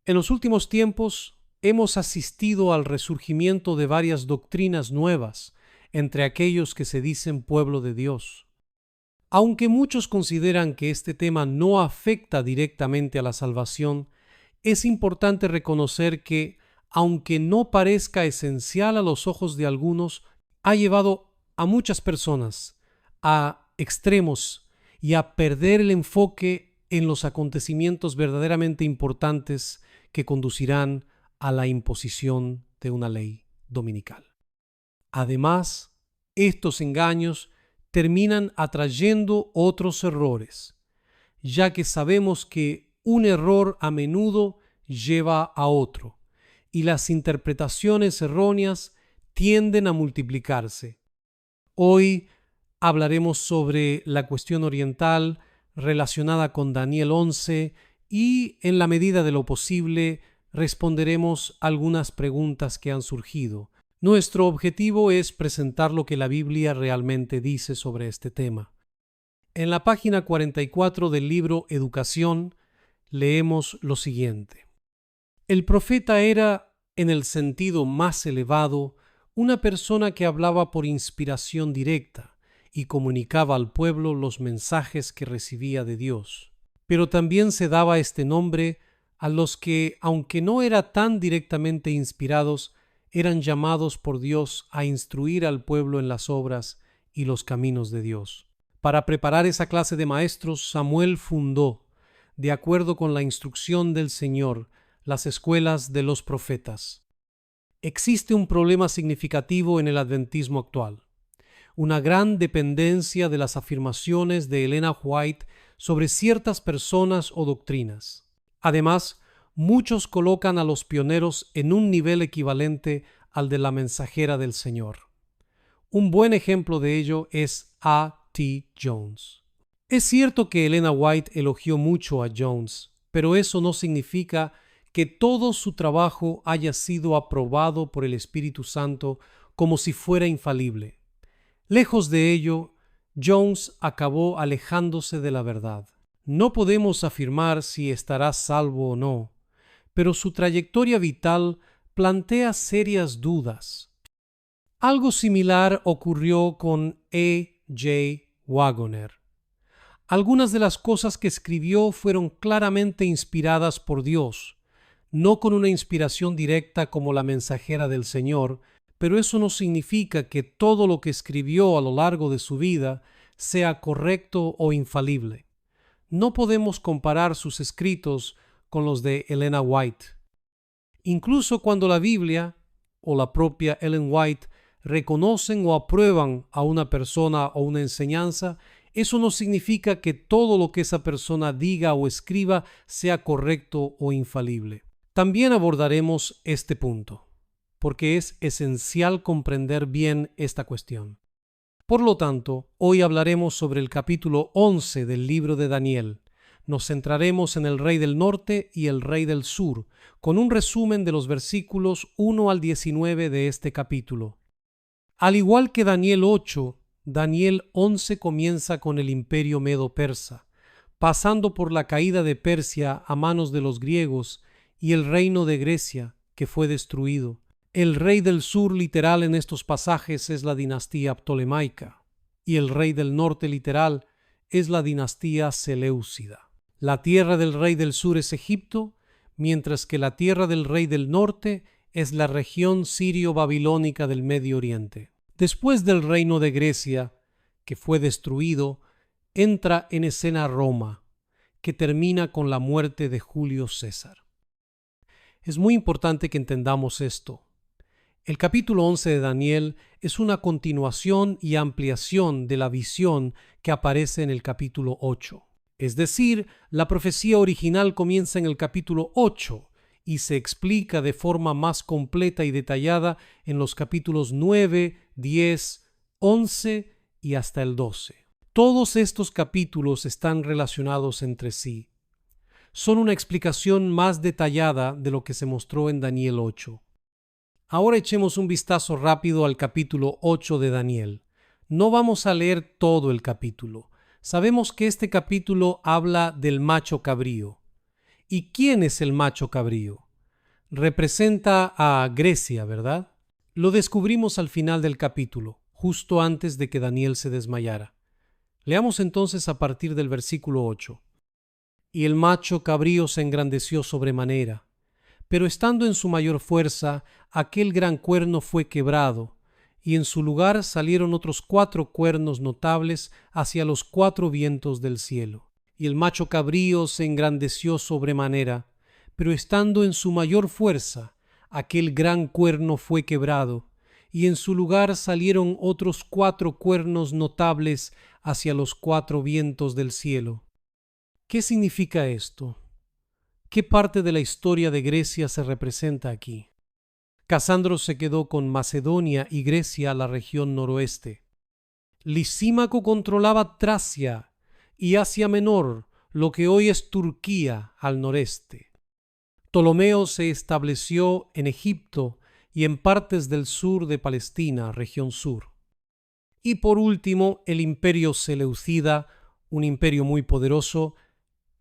En los últimos tiempos hemos asistido al resurgimiento de varias doctrinas nuevas entre aquellos que se dicen pueblo de Dios. Aunque muchos consideran que este tema no afecta directamente a la salvación, es importante reconocer que, aunque no parezca esencial a los ojos de algunos, ha llevado a muchas personas a extremos y a perder el enfoque en los acontecimientos verdaderamente importantes que conducirán a la imposición de una ley dominical. Además, estos engaños terminan atrayendo otros errores, ya que sabemos que un error a menudo lleva a otro, y las interpretaciones erróneas tienden a multiplicarse. Hoy hablaremos sobre la cuestión oriental relacionada con Daniel 11 y, en la medida de lo posible, responderemos algunas preguntas que han surgido. Nuestro objetivo es presentar lo que la Biblia realmente dice sobre este tema. En la página 44 del libro Educación leemos lo siguiente. El profeta era, en el sentido más elevado, una persona que hablaba por inspiración directa y comunicaba al pueblo los mensajes que recibía de Dios. Pero también se daba este nombre a los que, aunque no eran tan directamente inspirados, eran llamados por Dios a instruir al pueblo en las obras y los caminos de Dios. Para preparar esa clase de maestros, Samuel fundó, de acuerdo con la instrucción del Señor, las escuelas de los profetas. Existe un problema significativo en el adventismo actual: una gran dependencia de las afirmaciones de Elena White sobre ciertas personas o doctrinas. Además, muchos colocan a los pioneros en un nivel equivalente al de la mensajera del Señor. Un buen ejemplo de ello es A. T. Jones. Es cierto que Elena White elogió mucho a Jones, pero eso no significa que todo su trabajo haya sido aprobado por el Espíritu Santo como si fuera infalible. Lejos de ello, Jones acabó alejándose de la verdad. No podemos afirmar si estará salvo o no, pero su trayectoria vital plantea serias dudas. Algo similar ocurrió con E. J. Wagoner. Algunas de las cosas que escribió fueron claramente inspiradas por Dios, no con una inspiración directa como la mensajera del Señor, pero eso no significa que todo lo que escribió a lo largo de su vida sea correcto o infalible. No podemos comparar sus escritos con los de Elena White. Incluso cuando la Biblia o la propia Ellen White reconocen o aprueban a una persona o una enseñanza, eso no significa que todo lo que esa persona diga o escriba sea correcto o infalible. También abordaremos este punto, porque es esencial comprender bien esta cuestión. Por lo tanto, hoy hablaremos sobre el capítulo 11 del libro de Daniel. Nos centraremos en el rey del norte y el rey del sur, con un resumen de los versículos 1 al 19 de este capítulo. Al igual que Daniel 8, Daniel 11 comienza con el imperio medo-persa, pasando por la caída de Persia a manos de los griegos y el reino de Grecia, que fue destruido. El rey del sur literal en estos pasajes es la dinastía ptolemaica, y el rey del norte literal es la dinastía seleucida. La tierra del rey del sur es Egipto, mientras que la tierra del rey del norte es la región sirio-babilónica del Medio Oriente. Después del reino de Grecia, que fue destruido, entra en escena Roma, que termina con la muerte de Julio César. Es muy importante que entendamos esto. El capítulo 11 de Daniel es una continuación y ampliación de la visión que aparece en el capítulo 8. Es decir, la profecía original comienza en el capítulo 8 y se explica de forma más completa y detallada en los capítulos 9, 10, 11 y hasta el 12. Todos estos capítulos están relacionados entre sí. Son una explicación más detallada de lo que se mostró en Daniel 8. Ahora echemos un vistazo rápido al capítulo 8 de Daniel. No vamos a leer todo el capítulo. Sabemos que este capítulo habla del macho cabrío. ¿Y quién es el macho cabrío? Representa a Grecia, ¿verdad? Lo descubrimos al final del capítulo, justo antes de que Daniel se desmayara. Leamos entonces a partir del versículo 8. Y el macho cabrío se engrandeció sobremanera, pero estando en su mayor fuerza, aquel gran cuerno fue quebrado, y en su lugar salieron otros 4 cuernos notables hacia los 4 vientos del cielo. Y el macho cabrío se engrandeció sobremanera, pero estando en su mayor fuerza, aquel gran cuerno fue quebrado, y en su lugar salieron otros 4 cuernos notables hacia los 4 vientos del cielo. ¿Qué significa esto? ¿Qué parte de la historia de Grecia se representa aquí? Casandro se quedó con Macedonia y Grecia, la región noroeste. Lisímaco controlaba Tracia y Asia Menor, lo que hoy es Turquía, al noreste. Ptolomeo se estableció en Egipto y en partes del sur de Palestina, región sur. Y por último, el imperio seleucida, un imperio muy poderoso,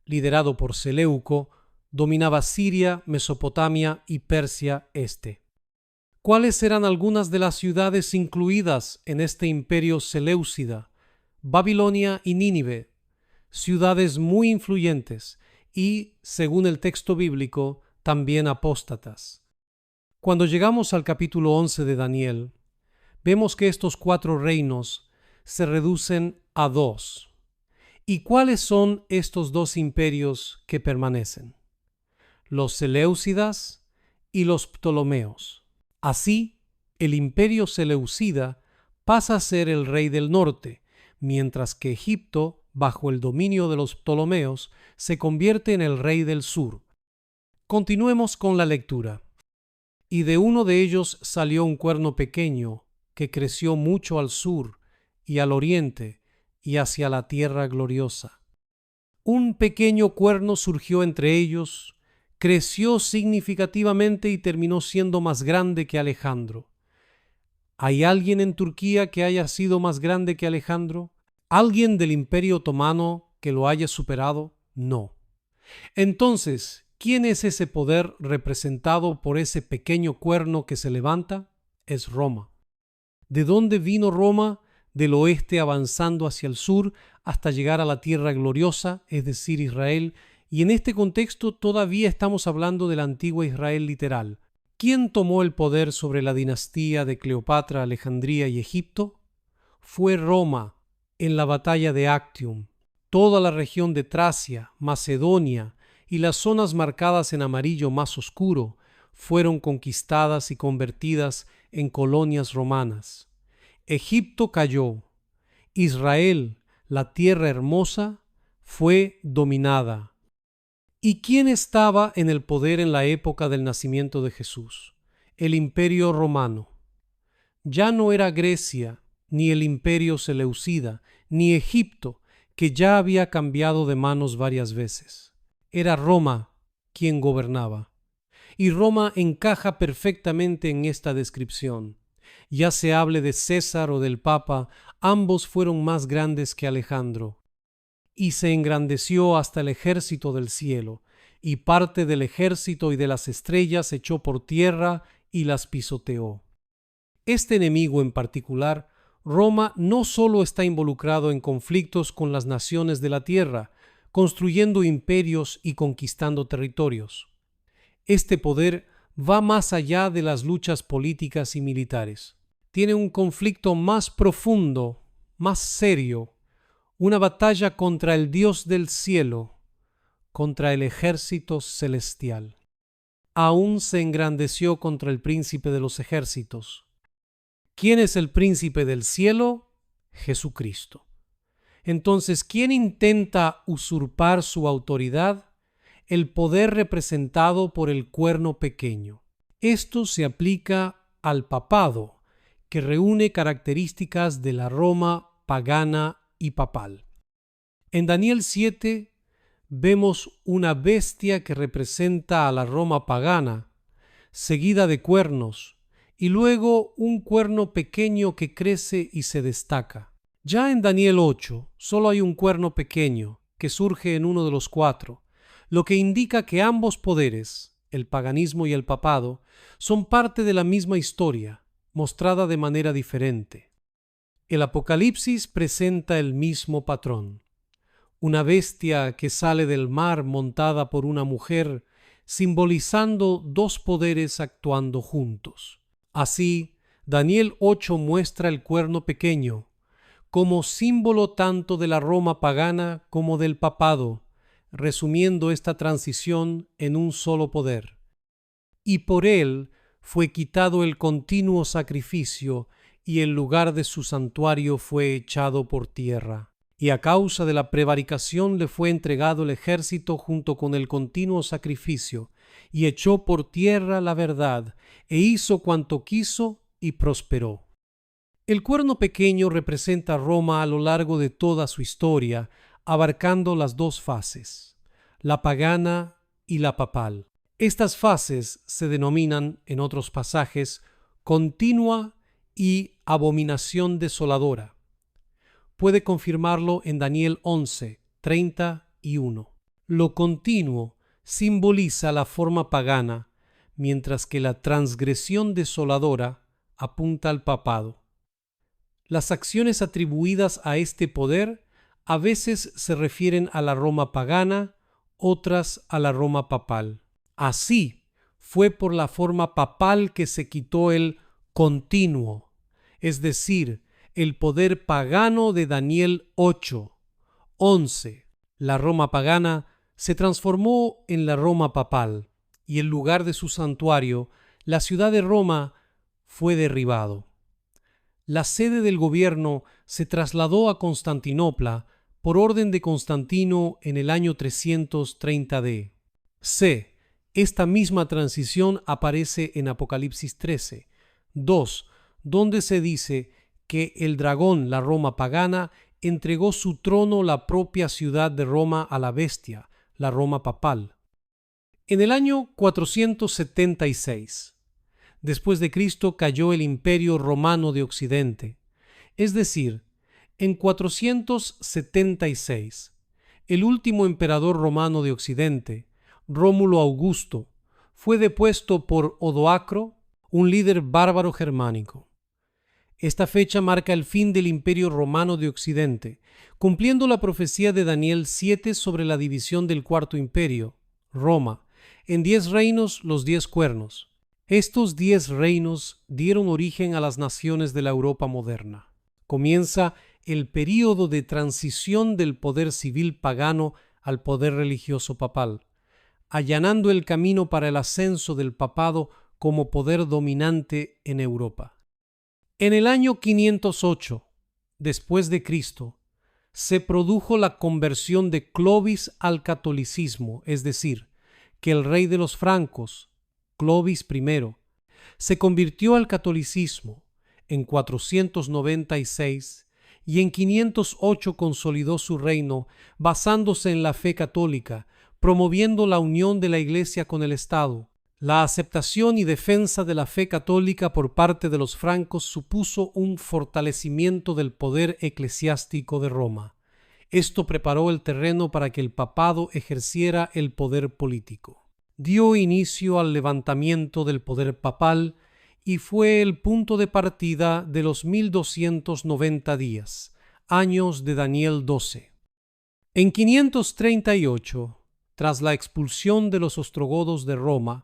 liderado por Seleuco, dominaba Siria, Mesopotamia y Persia este. ¿Cuáles eran algunas de las ciudades incluidas en este imperio seleucida? Babilonia y Nínive, ciudades muy influyentes y, según el texto bíblico, también apóstatas. Cuando llegamos al capítulo 11 de Daniel, vemos que estos 4 reinos se reducen a 2. ¿Y cuáles son estos 2 imperios que permanecen? Los seleucidas y los ptolomeos. Así, el imperio seleucida pasa a ser el rey del norte, mientras que Egipto, bajo el dominio de los ptolomeos, se convierte en el rey del sur. Continuemos con la lectura. Y de uno de ellos salió un cuerno pequeño, que creció mucho al sur y al oriente y hacia la tierra gloriosa. Un pequeño cuerno surgió entre ellos, creció significativamente y terminó siendo más grande que Alejandro. ¿Hay alguien en Turquía que haya sido más grande que Alejandro? ¿Alguien del Imperio Otomano que lo haya superado? No. Entonces, ¿quién es ese poder representado por ese pequeño cuerno que se levanta? Es Roma. ¿De dónde vino Roma? Del oeste avanzando hacia el sur hasta llegar a la tierra gloriosa, es decir, Israel, y en este contexto todavía estamos hablando de la antigua Israel literal. ¿Quién tomó el poder sobre la dinastía de Cleopatra, Alejandría y Egipto? Fue Roma en la batalla de Actium. Toda la región de Tracia, Macedonia y las zonas marcadas en amarillo más oscuro fueron conquistadas y convertidas en colonias romanas. Egipto cayó. Israel, la tierra hermosa, fue dominada. ¿Y quién estaba en el poder en la época del nacimiento de Jesús? El Imperio Romano. Ya no era Grecia, ni el Imperio Seleucida, ni Egipto, que ya había cambiado de manos varias veces. Era Roma quien gobernaba. Y Roma encaja perfectamente en esta descripción. Ya se hable de César o del Papa, ambos fueron más grandes que Alejandro. Y se engrandeció hasta el ejército del cielo, y parte del ejército y de las estrellas echó por tierra y las pisoteó. Este enemigo en particular, Roma, no solo está involucrado en conflictos con las naciones de la tierra, construyendo imperios y conquistando territorios. Este poder va más allá de las luchas políticas y militares. Tiene un conflicto más profundo, más serio, una batalla contra el Dios del cielo, contra el ejército celestial. Aún se engrandeció contra el príncipe de los ejércitos. ¿Quién es el príncipe del cielo? Jesucristo. Entonces, ¿quién intenta usurpar su autoridad? El poder representado por el cuerno pequeño. Esto se aplica al papado, que reúne características de la Roma pagana y papal. En Daniel 7 vemos una bestia que representa a la Roma pagana, seguida de cuernos, y luego un cuerno pequeño que crece y se destaca. Ya en Daniel 8 solo hay un cuerno pequeño que surge en uno de los 4, lo que indica que ambos poderes, el paganismo y el papado, son parte de la misma historia, mostrada de manera diferente. El Apocalipsis presenta el mismo patrón. Una bestia que sale del mar montada por una mujer, simbolizando dos poderes actuando juntos. Así, Daniel 8 muestra el cuerno pequeño como símbolo tanto de la Roma pagana como del papado, resumiendo esta transición en un solo poder. Y por él fue quitado el continuo sacrificio y el lugar de su santuario fue echado por tierra. Y a causa de la prevaricación le fue entregado el ejército junto con el continuo sacrificio, y echó por tierra la verdad, e hizo cuanto quiso y prosperó. El cuerno pequeño representa a Roma a lo largo de toda su historia, abarcando las dos fases, la pagana y la papal. Estas fases se denominan, en otros pasajes, continua y abominación desoladora. Puede confirmarlo en Daniel 11, 31. Lo continuo simboliza la forma pagana, mientras que la transgresión desoladora apunta al papado. Las acciones atribuidas a este poder a veces se refieren a la Roma pagana, otras a la Roma papal. Así, fue por la forma papal que se quitó el continuo, es decir, el poder pagano de Daniel 8, 11. La Roma pagana se transformó en la Roma papal, y en lugar de su santuario, la ciudad de Roma fue derribado. La sede del gobierno se trasladó a Constantinopla por orden de Constantino en el año 330 d. C. Esta misma transición aparece en Apocalipsis 13, 2, donde se dice que el dragón, la Roma pagana, entregó su trono, la propia ciudad de Roma, a la bestia, la Roma papal. En el año 476, después de Cristo, cayó el Imperio Romano de Occidente. Es decir, en 476, el último emperador romano de Occidente, Rómulo Augusto, fue depuesto por Odoacro, un líder bárbaro germánico. Esta fecha marca el fin del Imperio Romano de Occidente, cumpliendo la profecía de Daniel 7 sobre la división del Cuarto Imperio, Roma, en 10 reinos, los 10 cuernos. Estos 10 reinos dieron origen a las naciones de la Europa moderna. Comienza el período de transición del poder civil pagano al poder religioso papal, allanando el camino para el ascenso del papado como poder dominante en Europa. En el año 508, después de Cristo, se produjo la conversión de Clovis al catolicismo, es decir, que el rey de los francos, Clovis I, se convirtió al catolicismo en 496 y en 508 consolidó su reino basándose en la fe católica, promoviendo la unión de la Iglesia con el Estado. La aceptación y defensa de la fe católica por parte de los francos supuso un fortalecimiento del poder eclesiástico de Roma. Esto preparó el terreno para que el papado ejerciera el poder político. Dio inicio al levantamiento del poder papal y fue el punto de partida de los 1290 días, años de Daniel 12. En 538, tras la expulsión de los ostrogodos de Roma,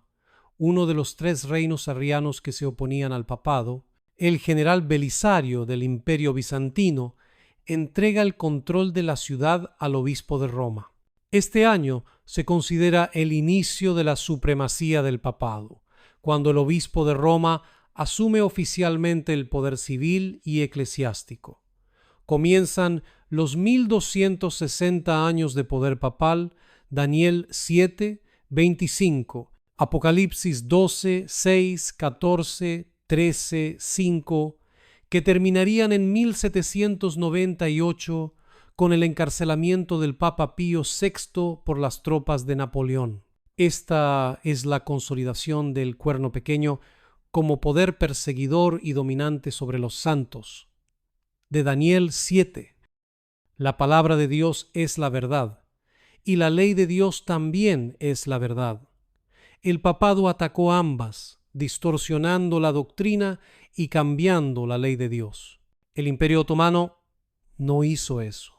uno de los 3 reinos arrianos que se oponían al papado, el general Belisario del Imperio Bizantino entrega el control de la ciudad al obispo de Roma. Este año se considera el inicio de la supremacía del papado, cuando el obispo de Roma asume oficialmente el poder civil y eclesiástico. Comienzan los 1260 años de poder papal, Daniel 7, 25, Apocalipsis 12, 6, 14, 13, 5, que terminarían en 1798 con el encarcelamiento del Papa Pío VI por las tropas de Napoleón. Esta es la consolidación del cuerno pequeño como poder perseguidor y dominante sobre los santos. De Daniel 7. La palabra de Dios es la verdad, y la ley de Dios también es la verdad. El papado atacó ambas, distorsionando la doctrina y cambiando la ley de Dios. El Imperio Otomano no hizo eso.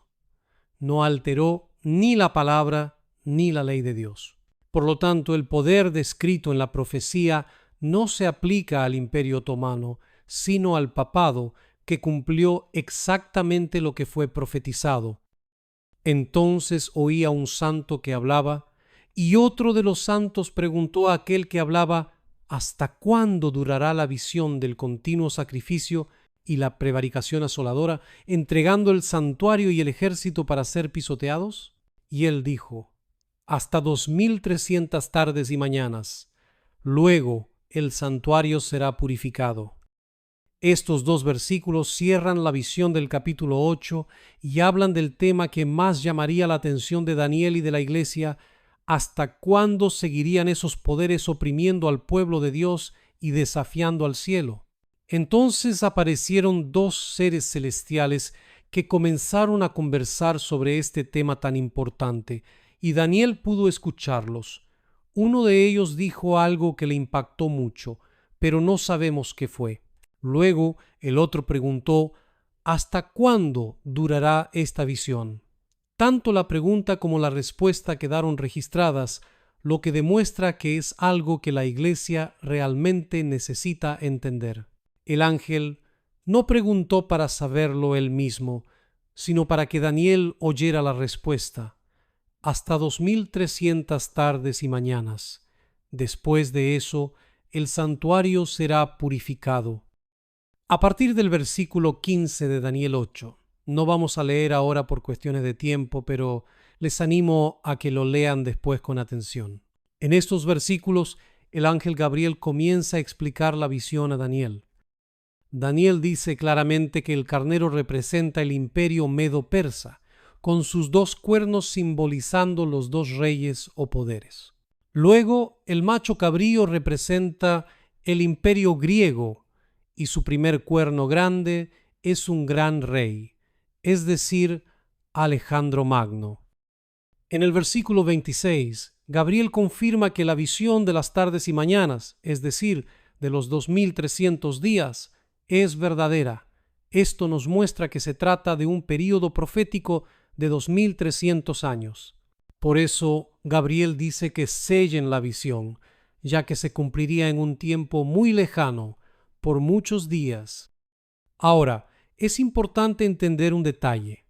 No alteró ni la palabra ni la ley de Dios. Por lo tanto, el poder descrito en la profecía no se aplica al Imperio Otomano, sino al papado, que cumplió exactamente lo que fue profetizado. Entonces oí a un santo que hablaba, y otro de los santos preguntó a aquel que hablaba: ¿hasta cuándo durará la visión del continuo sacrificio y la prevaricación asoladora, entregando el santuario y el ejército para ser pisoteados? Y él dijo: hasta 2300 tardes y mañanas. Luego el santuario será purificado. Estos dos versículos cierran la visión del capítulo 8 y hablan del tema que más llamaría la atención de Daniel y de la iglesia: ¿hasta cuándo seguirían esos poderes oprimiendo al pueblo de Dios y desafiando al cielo? Entonces aparecieron dos seres celestiales que comenzaron a conversar sobre este tema tan importante, y Daniel pudo escucharlos. Uno de ellos dijo algo que le impactó mucho, pero no sabemos qué fue. Luego el otro preguntó: ¿hasta cuándo durará esta visión? Tanto la pregunta como la respuesta quedaron registradas, lo que demuestra que es algo que la iglesia realmente necesita entender. El ángel no preguntó para saberlo él mismo, sino para que Daniel oyera la respuesta: hasta 2300 tardes y mañanas. Después de eso, el santuario será purificado. A partir del versículo 15 de Daniel 8, no vamos a leer ahora por cuestiones de tiempo, pero les animo a que lo lean después con atención. En estos versículos, el ángel Gabriel comienza a explicar la visión a Daniel. Daniel dice claramente que el carnero representa el imperio medo-persa, con sus dos cuernos simbolizando los dos reyes o poderes. Luego, el macho cabrío representa el imperio griego, y su primer cuerno grande es un gran rey, es decir, Alejandro Magno. En el versículo 26, Gabriel confirma que la visión de las tardes y mañanas, es decir, de los 2300 días, es verdadera. Esto nos muestra que se trata de un período profético de 2300 años. Por eso, Gabriel dice que sellen la visión, ya que se cumpliría en un tiempo muy lejano, por muchos días. Ahora, es importante entender un detalle.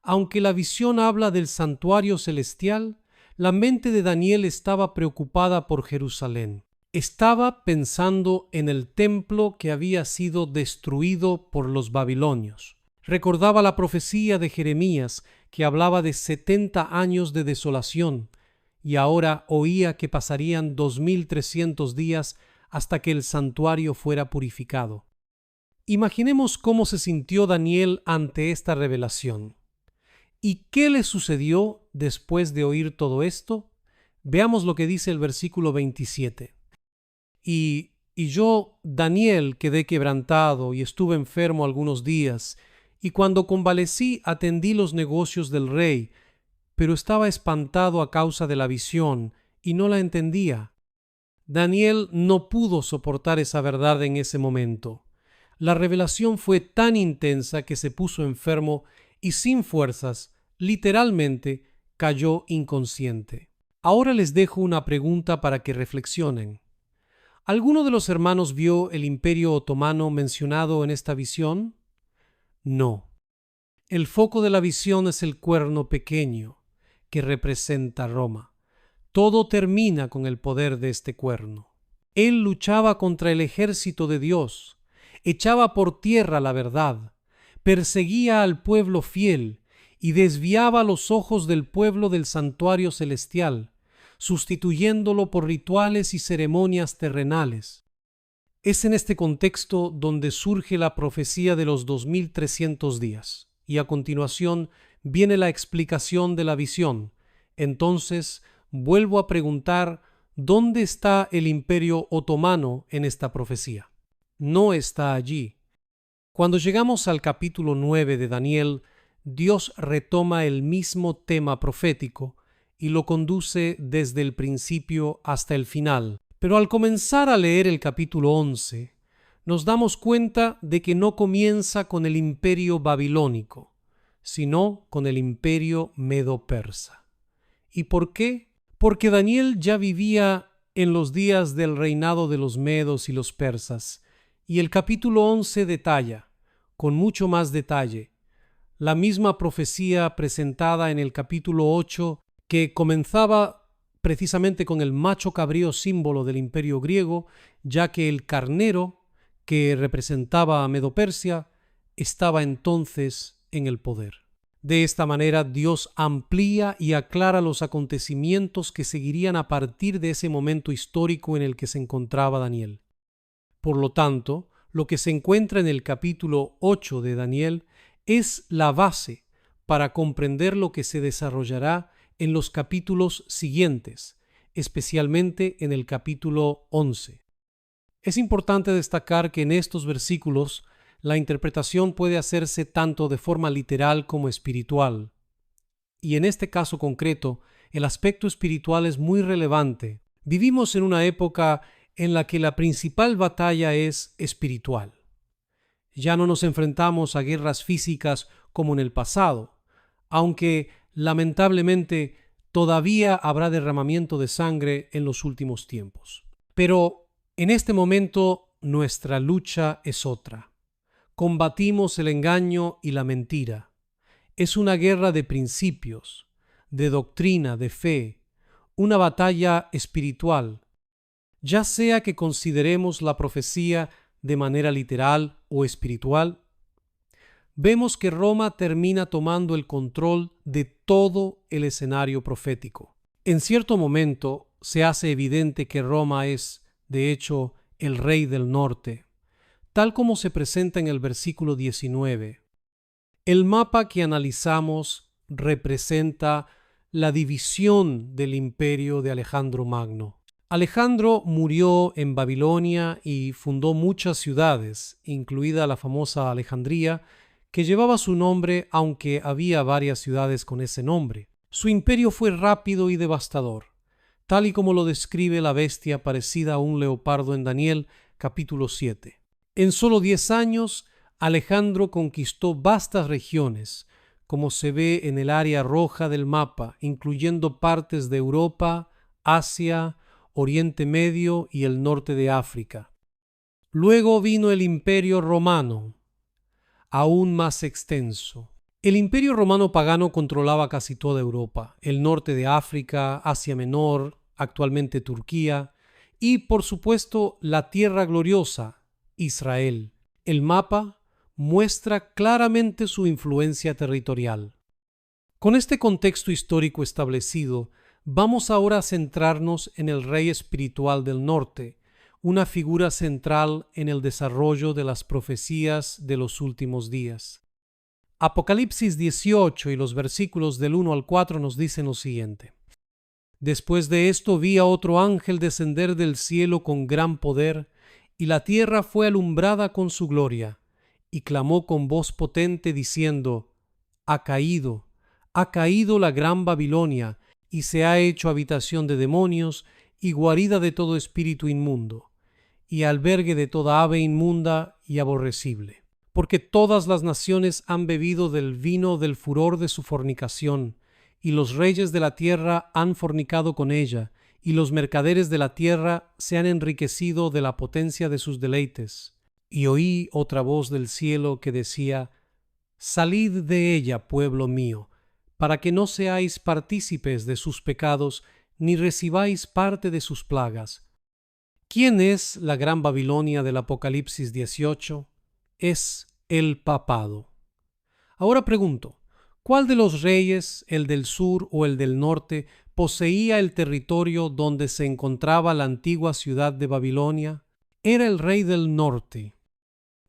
Aunque la visión habla del santuario celestial, la mente de Daniel estaba preocupada por Jerusalén. Estaba pensando en el templo que había sido destruido por los babilonios. Recordaba la profecía de Jeremías que hablaba de 70 años de desolación, y ahora oía que pasarían 2300 días hasta que el santuario fuera purificado. Imaginemos cómo se sintió Daniel ante esta revelación. ¿Y qué le sucedió después de oír todo esto? Veamos lo que dice el versículo 27. Y yo, Daniel, quedé quebrantado y estuve enfermo algunos días, y cuando convalecí atendí los negocios del rey, pero estaba espantado a causa de la visión y no la entendía. Daniel no pudo soportar esa verdad en ese momento. La revelación fue tan intensa que se puso enfermo y sin fuerzas, literalmente, cayó inconsciente. Ahora les dejo una pregunta para que reflexionen. ¿Alguno de los hermanos vio el Imperio Otomano mencionado en esta visión? No. El foco de la visión es el cuerno pequeño, que representa Roma. Todo termina con el poder de este cuerno. Él luchaba contra el ejército de Dios, echaba por tierra la verdad, perseguía al pueblo fiel y desviaba los ojos del pueblo del santuario celestial, sustituyéndolo por rituales y ceremonias terrenales. Es en este contexto donde surge la profecía de los 2300 días, y a continuación viene la explicación de la visión. Entonces, vuelvo a preguntar, ¿dónde está el Imperio Otomano en esta profecía? No está allí. Cuando llegamos al capítulo 9 de Daniel, Dios retoma el mismo tema profético, y lo conduce desde el principio hasta el final. Pero al comenzar a leer el capítulo 11, nos damos cuenta de que no comienza con el imperio babilónico, sino con el imperio medo-persa. ¿Y por qué? Porque Daniel ya vivía en los días del reinado de los medos y los persas, y el capítulo 11 detalla, con mucho más detalle, la misma profecía presentada en el capítulo 8, que comenzaba precisamente con el macho cabrío símbolo del imperio griego, ya que el carnero, que representaba a Medo-Persia, estaba entonces en el poder. De esta manera, Dios amplía y aclara los acontecimientos que seguirían a partir de ese momento histórico en el que se encontraba Daniel. Por lo tanto, lo que se encuentra en el capítulo 8 de Daniel es la base para comprender lo que se desarrollará en los capítulos siguientes, especialmente en el capítulo 11. Es importante destacar que en estos versículos la interpretación puede hacerse tanto de forma literal como espiritual. Y en este caso concreto, el aspecto espiritual es muy relevante. Vivimos en una época en la que la principal batalla es espiritual. Ya no nos enfrentamos a guerras físicas como en el pasado, aunque lamentablemente todavía habrá derramamiento de sangre en los últimos tiempos. Pero en este momento nuestra lucha es otra. Combatimos el engaño y la mentira. Es una guerra de principios, de doctrina, de fe, una batalla espiritual. Ya sea que consideremos la profecía de manera literal o espiritual, vemos que Roma termina tomando el control de todo el escenario profético. En cierto momento se hace evidente que Roma es, de hecho, el rey del norte, tal como se presenta en el versículo 19. El mapa que analizamos representa la división del imperio de Alejandro Magno. Alejandro murió en Babilonia y fundó muchas ciudades, incluida la famosa Alejandría, que llevaba su nombre, aunque había varias ciudades con ese nombre. Su imperio fue rápido y devastador, tal y como lo describe la bestia parecida a un leopardo en Daniel, capítulo 7. En solo 10 años, Alejandro conquistó vastas regiones, como se ve en el área roja del mapa, incluyendo partes de Europa, Asia, Oriente Medio y el norte de África. Luego vino el Imperio Romano, aún más extenso. El Imperio Romano pagano controlaba casi toda Europa, el norte de África, Asia Menor, actualmente Turquía, y por supuesto la Tierra Gloriosa, Israel. El mapa muestra claramente su influencia territorial. Con este contexto histórico establecido, vamos ahora a centrarnos en el rey espiritual del norte, una figura central en el desarrollo de las profecías de los últimos días. Apocalipsis 18 y los versículos del 1 al 4 nos dicen lo siguiente. Después de esto vi a otro ángel descender del cielo con gran poder, y la tierra fue alumbrada con su gloria, y clamó con voz potente diciendo: ha caído la gran Babilonia, y se ha hecho habitación de demonios y guarida de todo espíritu inmundo, y albergue de toda ave inmunda y aborrecible. Porque todas las naciones han bebido del vino del furor de su fornicación, y los reyes de la tierra han fornicado con ella, y los mercaderes de la tierra se han enriquecido de la potencia de sus deleites. Y oí otra voz del cielo que decía: salid de ella, pueblo mío, para que no seáis partícipes de sus pecados, ni recibáis parte de sus plagas. ¿Quién es la gran Babilonia del Apocalipsis 18? Es el papado. Ahora pregunto, ¿cuál de los reyes, el del sur o el del norte, poseía el territorio donde se encontraba la antigua ciudad de Babilonia? Era el rey del norte.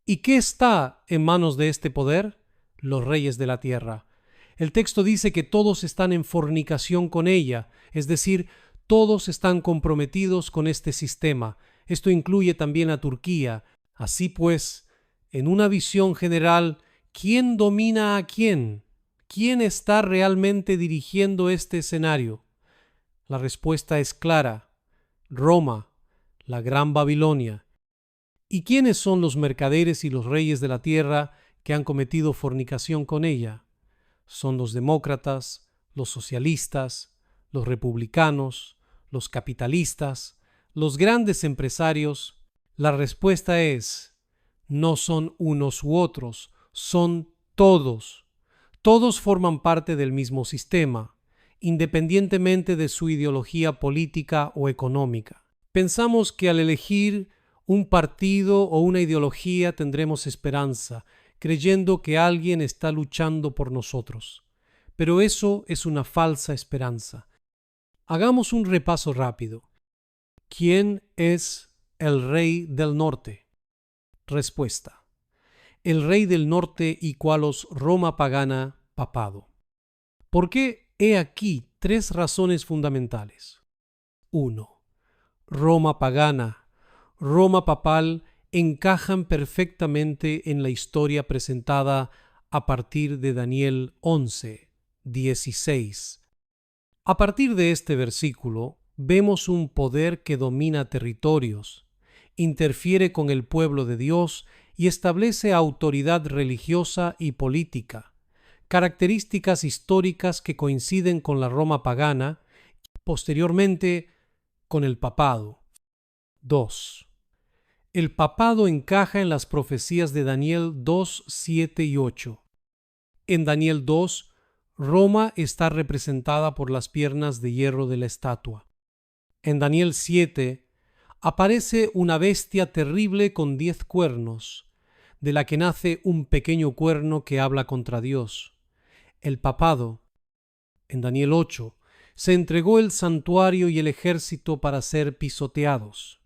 ¿Y qué está en manos de este poder? Los reyes de la tierra. El texto dice que todos están en fornicación con ella, es decir, todos están comprometidos con este sistema. Esto incluye también a Turquía. Así pues, en una visión general, ¿quién domina a quién? ¿Quién está realmente dirigiendo este escenario? La respuesta es clara: Roma, la Gran Babilonia. ¿Y quiénes son los mercaderes y los reyes de la tierra que han cometido fornicación con ella? Son los demócratas, los socialistas, los republicanos, los capitalistas, los grandes empresarios. La respuesta es: no son unos u otros, son todos. Todos forman parte del mismo sistema, independientemente de su ideología política o económica. Pensamos que al elegir un partido o una ideología tendremos esperanza, creyendo que alguien está luchando por nosotros. Pero eso es una falsa esperanza. Hagamos un repaso rápido. ¿Quién es el rey del norte? Respuesta: el rey del norte igualos Roma pagana, papado. ¿Por qué? He aquí tres razones fundamentales. 1. Roma pagana, Roma papal encajan perfectamente en la historia presentada a partir de Daniel 11:16. A partir de este versículo, vemos un poder que domina territorios, interfiere con el pueblo de Dios y establece autoridad religiosa y política, características históricas que coinciden con la Roma pagana, posteriormente con el papado. 2. El papado encaja en las profecías de Daniel 2, 7 y 8. En Daniel 2, Roma está representada por las piernas de hierro de la estatua. En Daniel 7, aparece una bestia terrible con 10 cuernos, de la que nace un pequeño cuerno que habla contra Dios. El papado. En Daniel 8, se entregó el santuario y el ejército para ser pisoteados.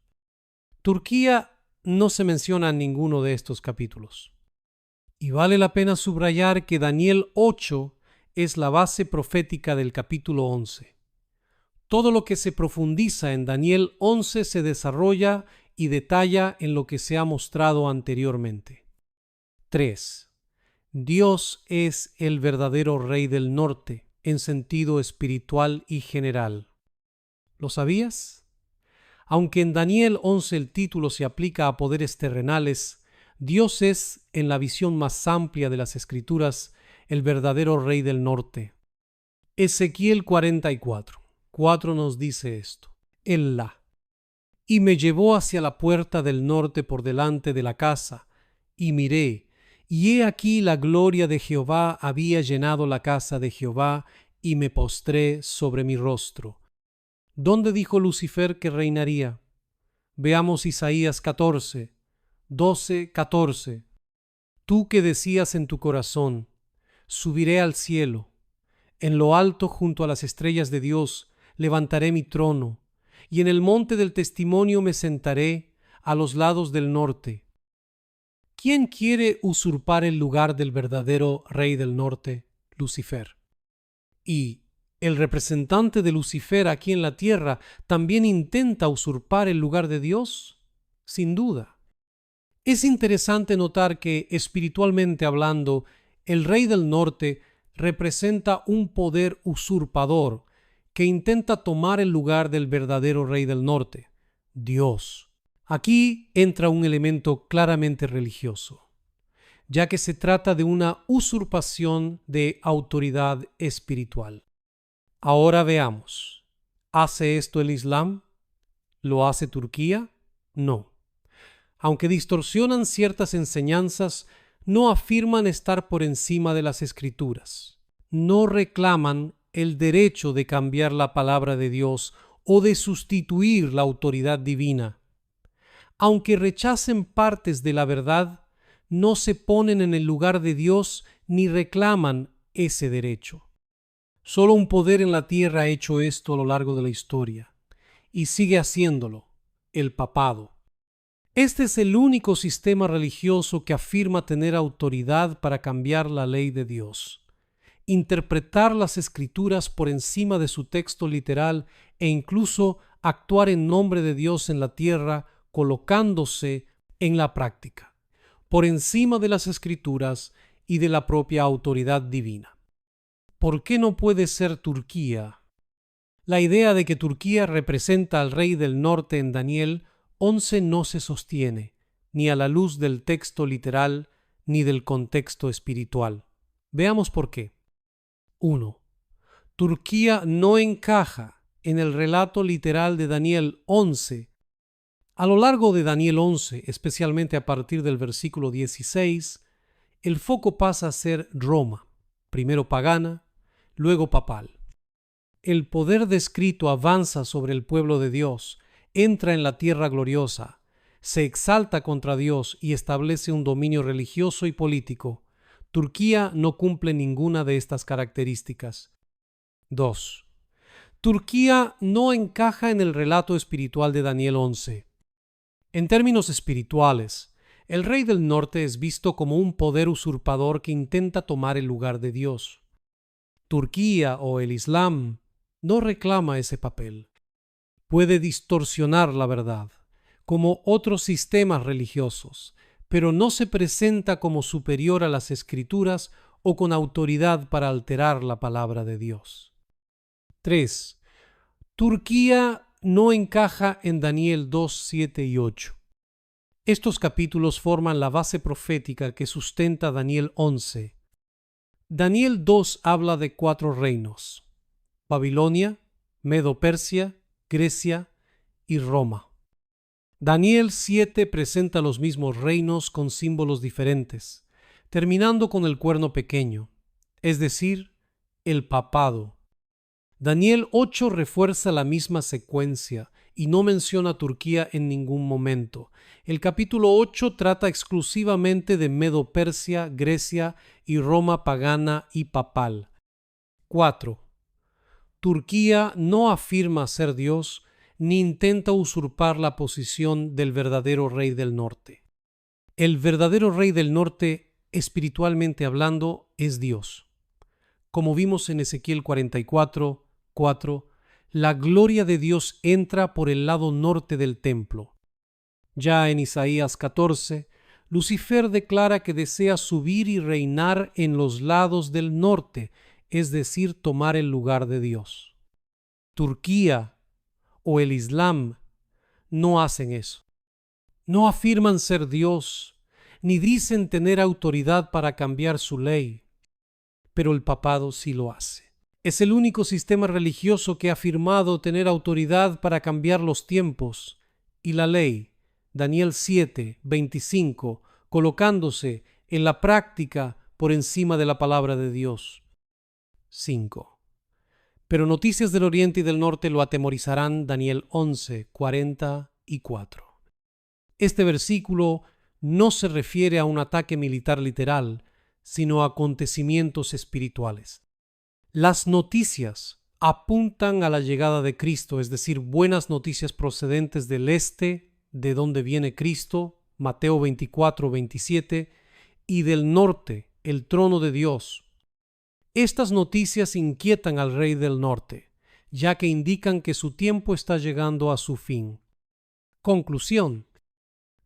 Turquía no se menciona en ninguno de estos capítulos. Y vale la pena subrayar que Daniel 8 es la base profética del capítulo 11. Todo lo que se profundiza en Daniel 11 se desarrolla y detalla en lo que se ha mostrado anteriormente. 3. Dios es el verdadero rey del norte en sentido espiritual y general. ¿Lo sabías? Aunque en Daniel 11 el título se aplica a poderes terrenales, Dios es, en la visión más amplia de las Escrituras, el verdadero rey del norte. Ezequiel 44:4 nos dice esto: Elá. Y me llevó hacia la puerta del norte por delante de la casa, y miré, y he aquí la gloria de Jehová había llenado la casa de Jehová, y me postré sobre mi rostro. ¿Dónde dijo Lucifer que reinaría? Veamos Isaías 14:12-14. Tú que decías en tu corazón: subiré al cielo, en lo alto junto a las estrellas de Dios levantaré mi trono, y en el monte del testimonio me sentaré a los lados del norte. ¿Quién quiere usurpar el lugar del verdadero rey del norte? Lucifer. Y el representante de Lucifer aquí en la tierra también intenta usurpar el lugar de Dios, sin duda. Es interesante notar que, espiritualmente hablando, el rey del norte representa un poder usurpador que intenta tomar el lugar del verdadero rey del norte, Dios. Aquí entra un elemento claramente religioso, ya que se trata de una usurpación de autoridad espiritual. Ahora veamos, ¿hace esto el Islam? ¿Lo hace Turquía? No. Aunque distorsionan ciertas enseñanzas, no afirman estar por encima de las Escrituras. No reclaman el derecho de cambiar la palabra de Dios o de sustituir la autoridad divina. Aunque rechacen partes de la verdad, no se ponen en el lugar de Dios ni reclaman ese derecho. Solo un poder en la tierra ha hecho esto a lo largo de la historia, y sigue haciéndolo: el papado. Este es el único sistema religioso que afirma tener autoridad para cambiar la ley de Dios, interpretar las Escrituras por encima de su texto literal e incluso actuar en nombre de Dios en la tierra, colocándose en la práctica, por encima de las Escrituras y de la propia autoridad divina. ¿Por qué no puede ser Turquía? La idea de que Turquía representa al rey del norte en Daniel 11 no se sostiene, ni a la luz del texto literal ni del contexto espiritual. Veamos por qué. 1. Turquía no encaja en el relato literal de Daniel 11. A lo largo de Daniel 11, especialmente a partir del versículo 16, el foco pasa a ser Roma, primero pagana, luego papal. El poder descrito avanza sobre el pueblo de Dios, entra en la tierra gloriosa, se exalta contra Dios y establece un dominio religioso y político. Turquía no cumple ninguna de estas características. 2. Turquía no encaja en el relato espiritual de Daniel 11. En términos espirituales, el rey del norte es visto como un poder usurpador que intenta tomar el lugar de Dios. Turquía o el Islam no reclama ese papel. Puede distorsionar la verdad, como otros sistemas religiosos, pero no se presenta como superior a las Escrituras o con autoridad para alterar la palabra de Dios. 3. Turquía no encaja en Daniel 2, 7 y 8. Estos capítulos forman la base profética que sustenta Daniel 11. Daniel 2 habla de 4 reinos: Babilonia, Medo-Persia, Grecia y Roma. Daniel 7 presenta los mismos reinos con símbolos diferentes, terminando con el cuerno pequeño, es decir, el papado. Daniel 8 refuerza la misma secuencia y no menciona a Turquía en ningún momento. El capítulo 8 trata exclusivamente de Medo-Persia, Grecia y Roma pagana y papal. 4. Turquía no afirma ser Dios ni intenta usurpar la posición del verdadero rey del norte. El verdadero rey del norte, espiritualmente hablando, es Dios. Como vimos en Ezequiel 44, 4, la gloria de Dios entra por el lado norte del templo. Ya en Isaías 14, Lucifer declara que desea subir y reinar en los lados del norte, es decir, tomar el lugar de Dios. Turquía o el Islam no hacen eso. No afirman ser Dios, ni dicen tener autoridad para cambiar su ley, pero el papado sí lo hace. Es el único sistema religioso que ha afirmado tener autoridad para cambiar los tiempos y la ley. Daniel 7, 25, colocándose en la práctica por encima de la palabra de Dios. 5. Pero noticias del oriente y del norte lo atemorizarán. Daniel 11, 44. Este versículo no se refiere a un ataque militar literal, sino a acontecimientos espirituales. Las noticias apuntan a la llegada de Cristo, es decir, buenas noticias procedentes del este, de donde viene Cristo, Mateo 24, 27, y del norte, el trono de Dios. Estas noticias inquietan al rey del norte, ya que indican que su tiempo está llegando a su fin. Conclusión: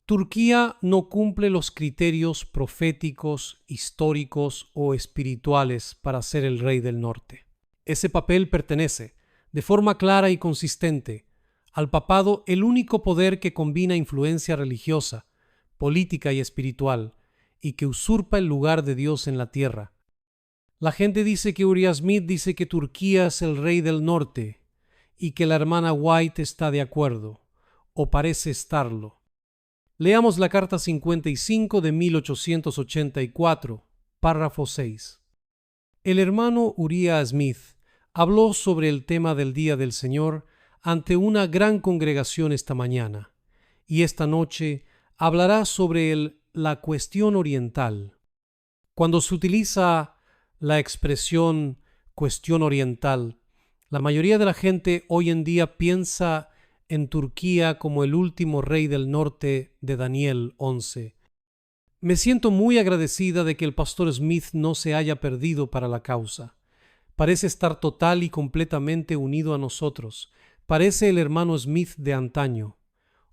Turquía no cumple los criterios proféticos, históricos o espirituales para ser el rey del norte. Ese papel pertenece, de forma clara y consistente, al papado, el único poder que combina influencia religiosa, política y espiritual, y que usurpa el lugar de Dios en la tierra. La gente dice que Uriah Smith dice que Turquía es el rey del norte, y que la hermana White está de acuerdo, o parece estarlo. Leamos la carta 55 de 1884, párrafo 6. El hermano Uriah Smith habló sobre el tema del Día del Señor ante una gran congregación esta mañana, y esta noche hablará sobre la cuestión oriental. Cuando se utiliza la expresión cuestión oriental, la mayoría de la gente hoy en día piensa en Turquía como el último rey del norte de Daniel 11. Me siento muy agradecida de que el pastor Smith no se haya perdido para la causa. Parece estar total y completamente unido a nosotros. Parece el hermano Smith de antaño.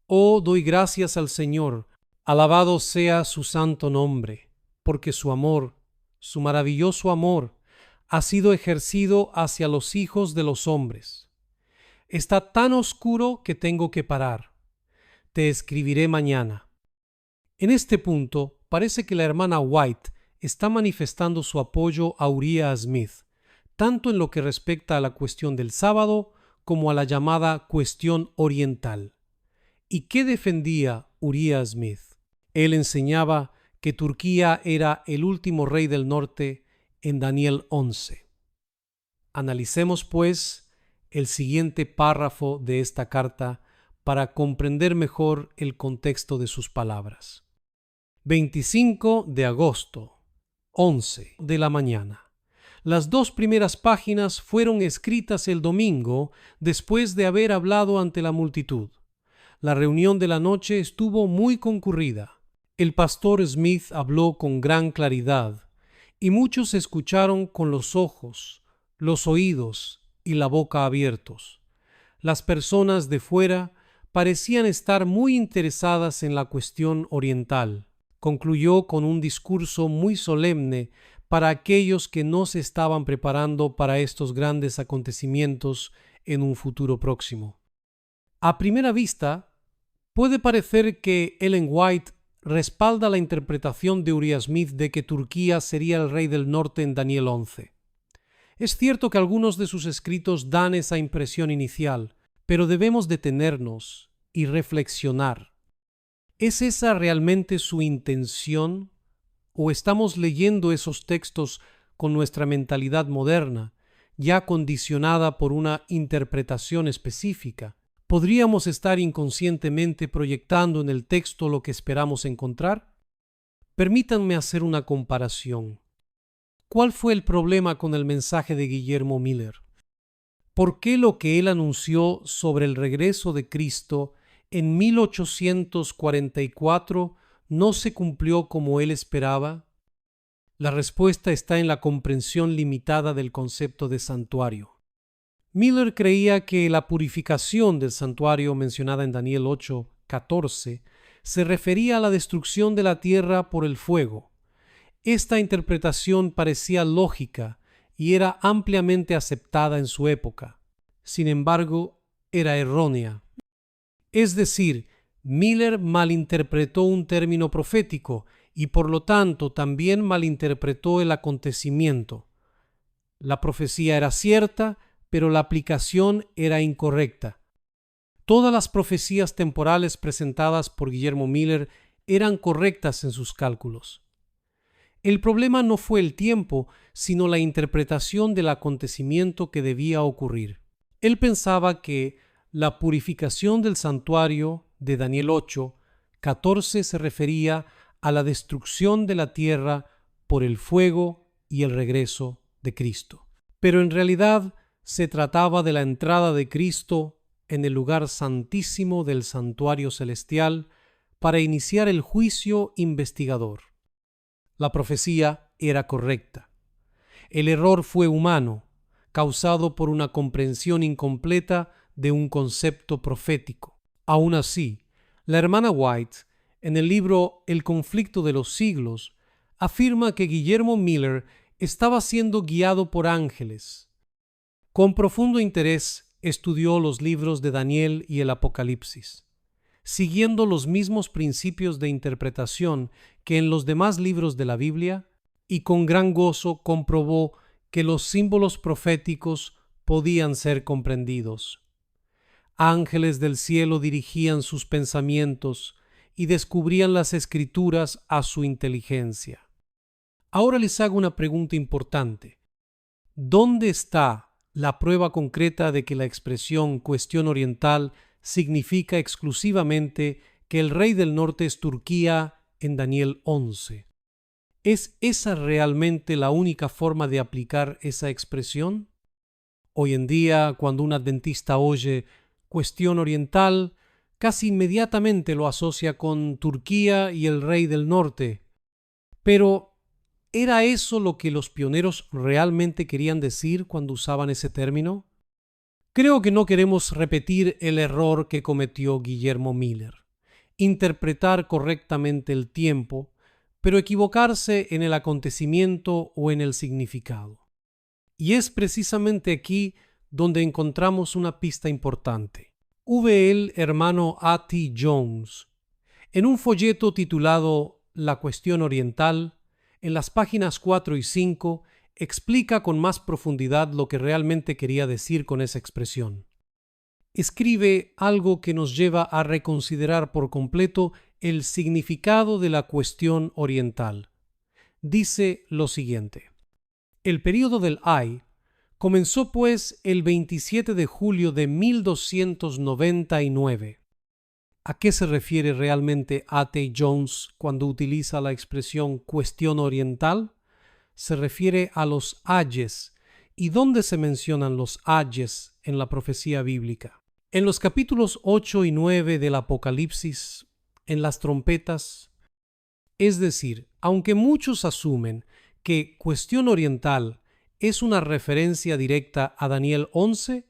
Oh, doy gracias al Señor, alabado sea su santo nombre, porque su amor, su maravilloso amor, ha sido ejercido hacia los hijos de los hombres. Está tan oscuro que tengo que parar. Te escribiré mañana. En este punto, parece que la hermana White está manifestando su apoyo a Uriah Smith, tanto en lo que respecta a la cuestión del sábado como a la llamada cuestión oriental. ¿Y qué defendía Uriah Smith? Él enseñaba que Turquía era el último rey del norte en Daniel 11. Analicemos, pues, el siguiente párrafo de esta carta para comprender mejor el contexto de sus palabras. 25 de agosto, 11 de la mañana. Las 2 primeras páginas fueron escritas el domingo después de haber hablado ante la multitud. La reunión de la noche estuvo muy concurrida. El pastor Smith habló con gran claridad y muchos escucharon con los ojos, los oídos y la boca abiertos. Las personas de fuera parecían estar muy interesadas en la cuestión oriental. Concluyó con un discurso muy solemne para aquellos que no se estaban preparando para estos grandes acontecimientos en un futuro próximo. A primera vista, puede parecer que Ellen White respalda la interpretación de Uriah Smith de que Turquía sería el rey del norte en Daniel 11. Es cierto que algunos de sus escritos dan esa impresión inicial, pero debemos detenernos y reflexionar. ¿Es esa realmente su intención? ¿O estamos leyendo esos textos con nuestra mentalidad moderna, ya condicionada por una interpretación específica? ¿Podríamos estar inconscientemente proyectando en el texto lo que esperamos encontrar? Permítanme hacer una comparación. ¿Cuál fue el problema con el mensaje de Guillermo Miller? ¿Por qué lo que él anunció sobre el regreso de Cristo en 1844 no se cumplió como él esperaba? La respuesta está en la comprensión limitada del concepto de santuario. Miller creía que la purificación del santuario mencionada en Daniel 8:14 se refería a la destrucción de la tierra por el fuego. Esta interpretación parecía lógica y era ampliamente aceptada en su época. Sin embargo, era errónea. Es decir, Miller malinterpretó un término profético y por lo tanto también malinterpretó el acontecimiento. La profecía era cierta, pero la aplicación era incorrecta. Todas las profecías temporales presentadas por Guillermo Miller eran correctas en sus cálculos. El problema no fue el tiempo, sino la interpretación del acontecimiento que debía ocurrir. Él pensaba que la purificación del santuario de Daniel 8:14 se refería a la destrucción de la tierra por el fuego y el regreso de Cristo. Pero en realidad se trataba de la entrada de Cristo en el lugar santísimo del santuario celestial para iniciar el juicio investigador. La profecía era correcta. El error fue humano, causado por una comprensión incompleta de un concepto profético. Aún así, la hermana White, en el libro El conflicto de los siglos, afirma que Guillermo Miller estaba siendo guiado por ángeles. Con profundo interés estudió los libros de Daniel y el Apocalipsis, siguiendo los mismos principios de interpretación que en los demás libros de la Biblia, y con gran gozo comprobó que los símbolos proféticos podían ser comprendidos. Ángeles del cielo dirigían sus pensamientos y descubrían las escrituras a su inteligencia. Ahora les hago una pregunta importante. ¿Dónde está la prueba concreta de que la expresión cuestión oriental significa exclusivamente que el rey del norte es Turquía en Daniel 11? ¿Es esa realmente la única forma de aplicar esa expresión? Hoy en día, cuando un adventista oye cuestión oriental, casi inmediatamente lo asocia con Turquía y el rey del norte. Pero, ¿era eso lo que los pioneros realmente querían decir cuando usaban ese término? Creo que no queremos repetir el error que cometió Guillermo Miller, interpretar correctamente el tiempo, pero equivocarse en el acontecimiento o en el significado. Y es precisamente aquí donde encontramos una pista importante. V. hermano A. T. Jones, en un folleto titulado La cuestión oriental, en las páginas 4 y 5, explica con más profundidad lo que realmente quería decir con esa expresión. Escribe algo que nos lleva a reconsiderar por completo el significado de la cuestión oriental. Dice lo siguiente: el período del Ay comenzó pues el 27 de julio de 1299. ¿A qué se refiere realmente A. T. Jones cuando utiliza la expresión cuestión oriental? Se refiere a los ayes. ¿Y dónde se mencionan los ayes en la profecía bíblica? En los capítulos 8 y 9 del Apocalipsis, en las trompetas. Es decir, aunque muchos asumen que cuestión oriental es una referencia directa a Daniel 11,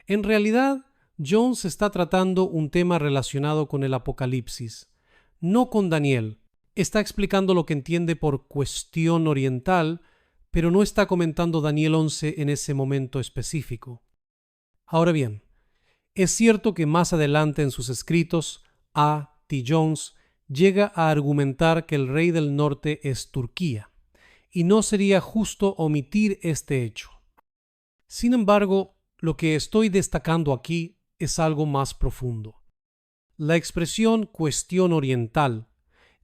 en realidad Jones está tratando un tema relacionado con el Apocalipsis, no con Daniel. Está explicando lo que entiende por cuestión oriental, pero no está comentando Daniel 11 en ese momento específico. Ahora bien, es cierto que más adelante en sus escritos, A. T. Jones llega a argumentar que el rey del norte es Turquía, y no sería justo omitir este hecho. Sin embargo, lo que estoy destacando aquí es algo más profundo. La expresión cuestión oriental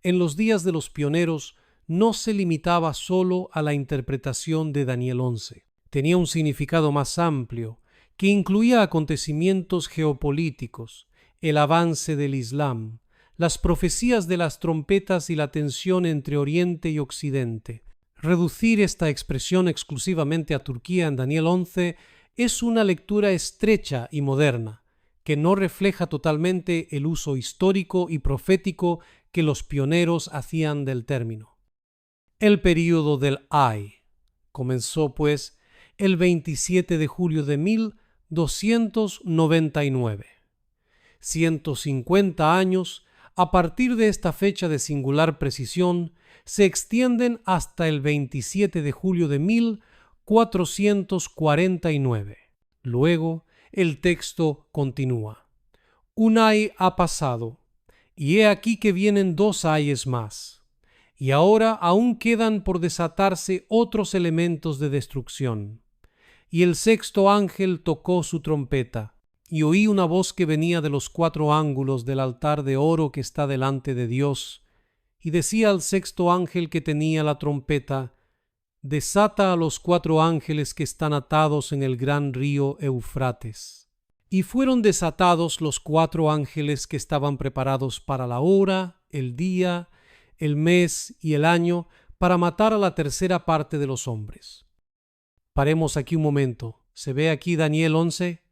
en los días de los pioneros no se limitaba solo a la interpretación de Daniel 11. Tenía un significado más amplio que incluía acontecimientos geopolíticos, el avance del Islam, las profecías de las trompetas y la tensión entre Oriente y Occidente. Reducir esta expresión exclusivamente a Turquía en Daniel 11 es una lectura estrecha y moderna, que no refleja totalmente el uso histórico y profético que los pioneros hacían del término. El período del Ay comenzó, pues, el 27 de julio de 1299. 150 años a partir de esta fecha de singular precisión se extienden hasta el 27 de julio de 1449. Luego, el texto continúa. Un ay ha pasado, y he aquí que vienen 2 ayes más, y ahora aún quedan por desatarse otros elementos de destrucción. Y el 6º ángel tocó su trompeta, y oí una voz que venía de los 4 ángulos del altar de oro que está delante de Dios, y decía al 6º ángel que tenía la trompeta: desata a los 4 ángeles que están atados en el gran río Eufrates. Y fueron desatados los 4 ángeles que estaban preparados para la hora, el día, el mes y el año, para matar a la tercera parte de los hombres. Paremos aquí un momento. ¿Se ve aquí Daniel 11?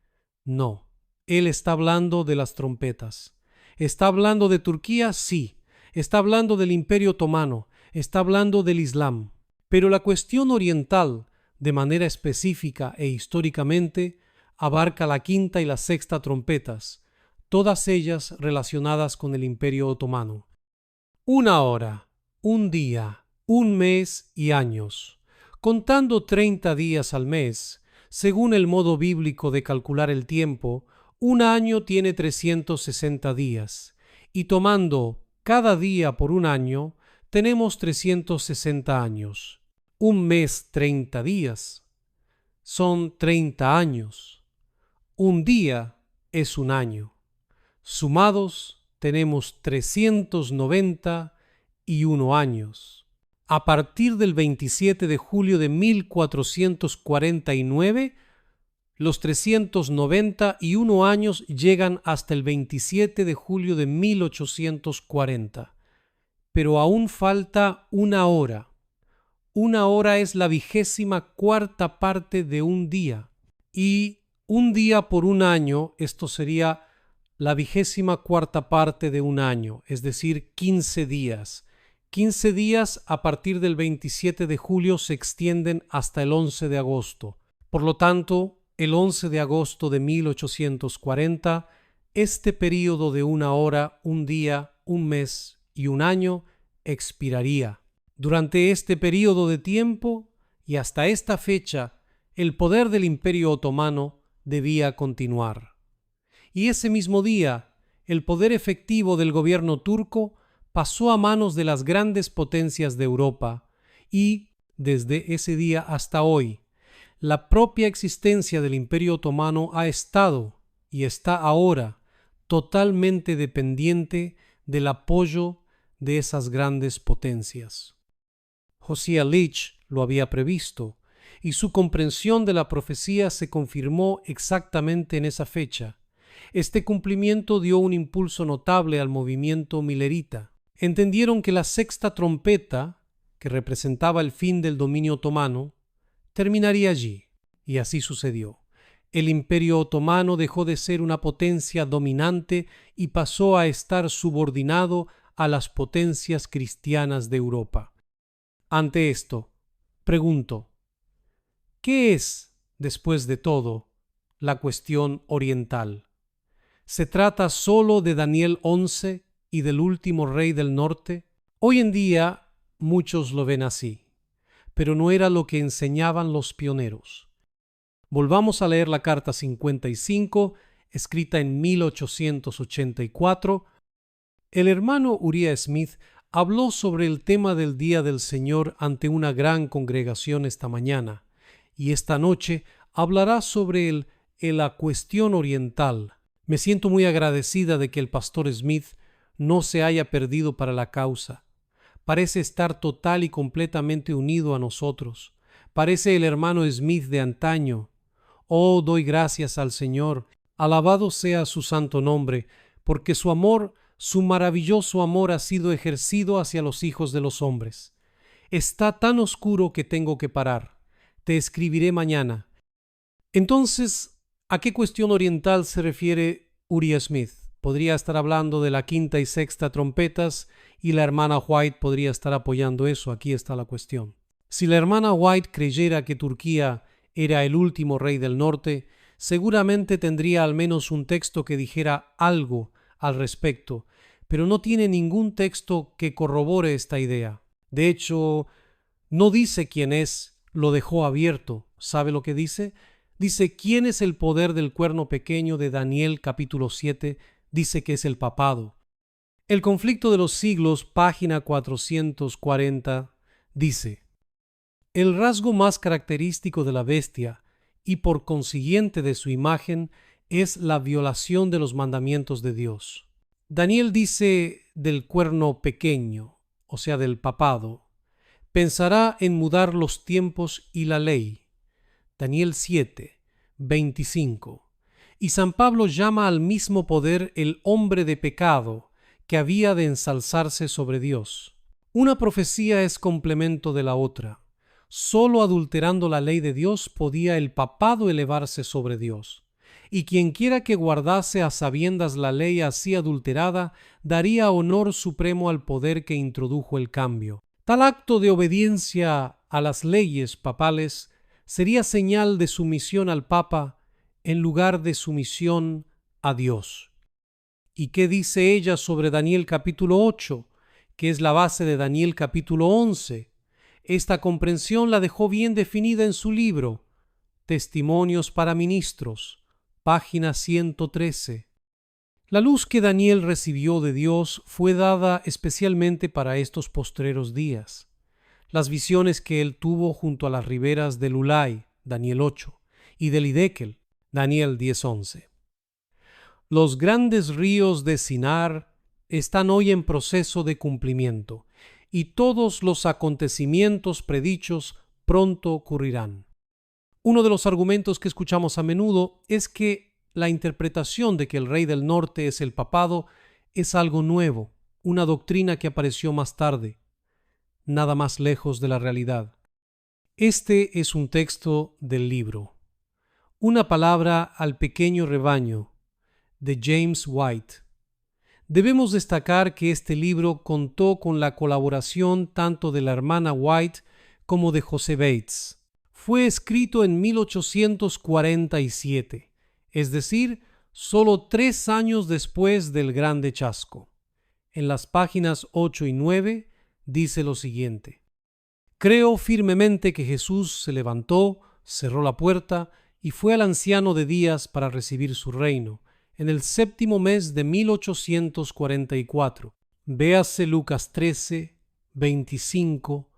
No. Él está hablando de las trompetas. ¿Está hablando de Turquía? Sí. Está hablando del Imperio Otomano. Está hablando del Islam. Pero la cuestión oriental, de manera específica e históricamente, abarca la 5ª y la 6ª trompetas, todas ellas relacionadas con el Imperio Otomano. 1 hora, 1 día, 1 mes y años. Contando 30 días al mes, según el modo bíblico de calcular el tiempo, un año tiene 360 días, y tomando cada día por un año, tenemos 360 años. Un mes 30 días. Son 30 años. Un día es un año. Sumados tenemos 391 años. A partir del 27 de julio de 1449, los 391 años llegan hasta el 27 de julio de 1840. Pero aún falta 1 hora. 1 hora es la 24ª parte de un día. Y un día por un año, esto sería la 24ª parte de un año, es decir, 15 días. 15 días a partir del 27 de julio se extienden hasta el 11 de agosto. Por lo tanto, el 11 de agosto de 1840, este período de 1 hora, un día, un mes y un año expiraría. Durante este período de tiempo y hasta esta fecha, el poder del Imperio Otomano debía continuar. Y ese mismo día, el poder efectivo del gobierno turco pasó a manos de las grandes potencias de Europa y, desde ese día hasta hoy, la propia existencia del Imperio Otomano ha estado y está ahora totalmente dependiente del apoyo de esas grandes potencias. Josiah Leach lo había previsto, y su comprensión de la profecía se confirmó exactamente en esa fecha. Este cumplimiento dio un impulso notable al movimiento milerita. Entendieron que la sexta trompeta, que representaba el fin del dominio otomano, terminaría allí, y así sucedió. El Imperio Otomano dejó de ser una potencia dominante y pasó a estar subordinado a las potencias cristianas de Europa. Ante esto, pregunto, ¿qué es, después de todo, la cuestión oriental? ¿Se trata solo de Daniel 11 y del último rey del norte? Hoy en día muchos lo ven así, pero no era lo que enseñaban los pioneros. Volvamos a leer la carta 55, escrita en 1884. El hermano Uriah Smith habló sobre el tema del Día del Señor ante una gran congregación esta mañana, y esta noche hablará sobre la cuestión oriental. Me siento muy agradecida de que el pastor Smith no se haya perdido para la causa. Parece estar total y completamente unido a nosotros. Parece el hermano Smith de antaño. Oh, doy gracias al Señor. Alabado sea su santo nombre, porque su amor, su maravilloso amor ha sido ejercido hacia los hijos de los hombres. Está tan oscuro que tengo que parar. Te escribiré mañana. Entonces, ¿a qué cuestión oriental se refiere Uriah Smith? Podría estar hablando de la quinta y sexta trompetas y la hermana White podría estar apoyando eso. Aquí está la cuestión. Si la hermana White creyera que Turquía era el último rey del norte, seguramente tendría al menos un texto que dijera algo al respecto, pero no tiene ningún texto que corrobore esta idea. De hecho, no dice quién es, lo dejó abierto. ¿Sabe lo que dice? Dice quién es el poder del cuerno pequeño de Daniel capítulo 7, dice que es el papado. El conflicto de los siglos, página 440, dice: el rasgo más característico de la bestia, y por consiguiente de su imagen, es la violación de los mandamientos de Dios. Daniel dice del cuerno pequeño, o sea, del papado. Pensará en mudar los tiempos y la ley. Daniel 7, 25. Y San Pablo llama al mismo poder el hombre de pecado que había de ensalzarse sobre Dios. Una profecía es complemento de la otra. Solo adulterando la ley de Dios podía el papado elevarse sobre Dios. Y quienquiera que guardase a sabiendas la ley así adulterada, daría honor supremo al poder que introdujo el cambio. Tal acto de obediencia a las leyes papales sería señal de sumisión al Papa en lugar de sumisión a Dios. ¿Y qué dice ella sobre Daniel capítulo 8, que es la base de Daniel capítulo 11? Esta comprensión la dejó bien definida en su libro, Testimonios para Ministros, página 113. La luz que Daniel recibió de Dios fue dada especialmente para estos postreros días. Las visiones que él tuvo junto a las riberas del Ulai, Daniel 8, y del Hidekel, Daniel 10:11. Los grandes ríos de Sinar están hoy en proceso de cumplimiento, y todos los acontecimientos predichos pronto ocurrirán. Uno de los argumentos que escuchamos a menudo es que la interpretación de que el rey del norte es el papado es algo nuevo, una doctrina que apareció más tarde, nada más lejos de la realidad. Este es un texto del libro Una palabra al pequeño rebaño, de James White. Debemos destacar que este libro contó con la colaboración tanto de la hermana White como de José Bates. Fue escrito en 1847, es decir, solo 3 años después del Grande Chasco. En las páginas 8 y 9 dice lo siguiente: creo firmemente que Jesús se levantó, cerró la puerta y fue al anciano de días para recibir su reino, en el 7º mes de 1844. Véase Lucas 13, 25,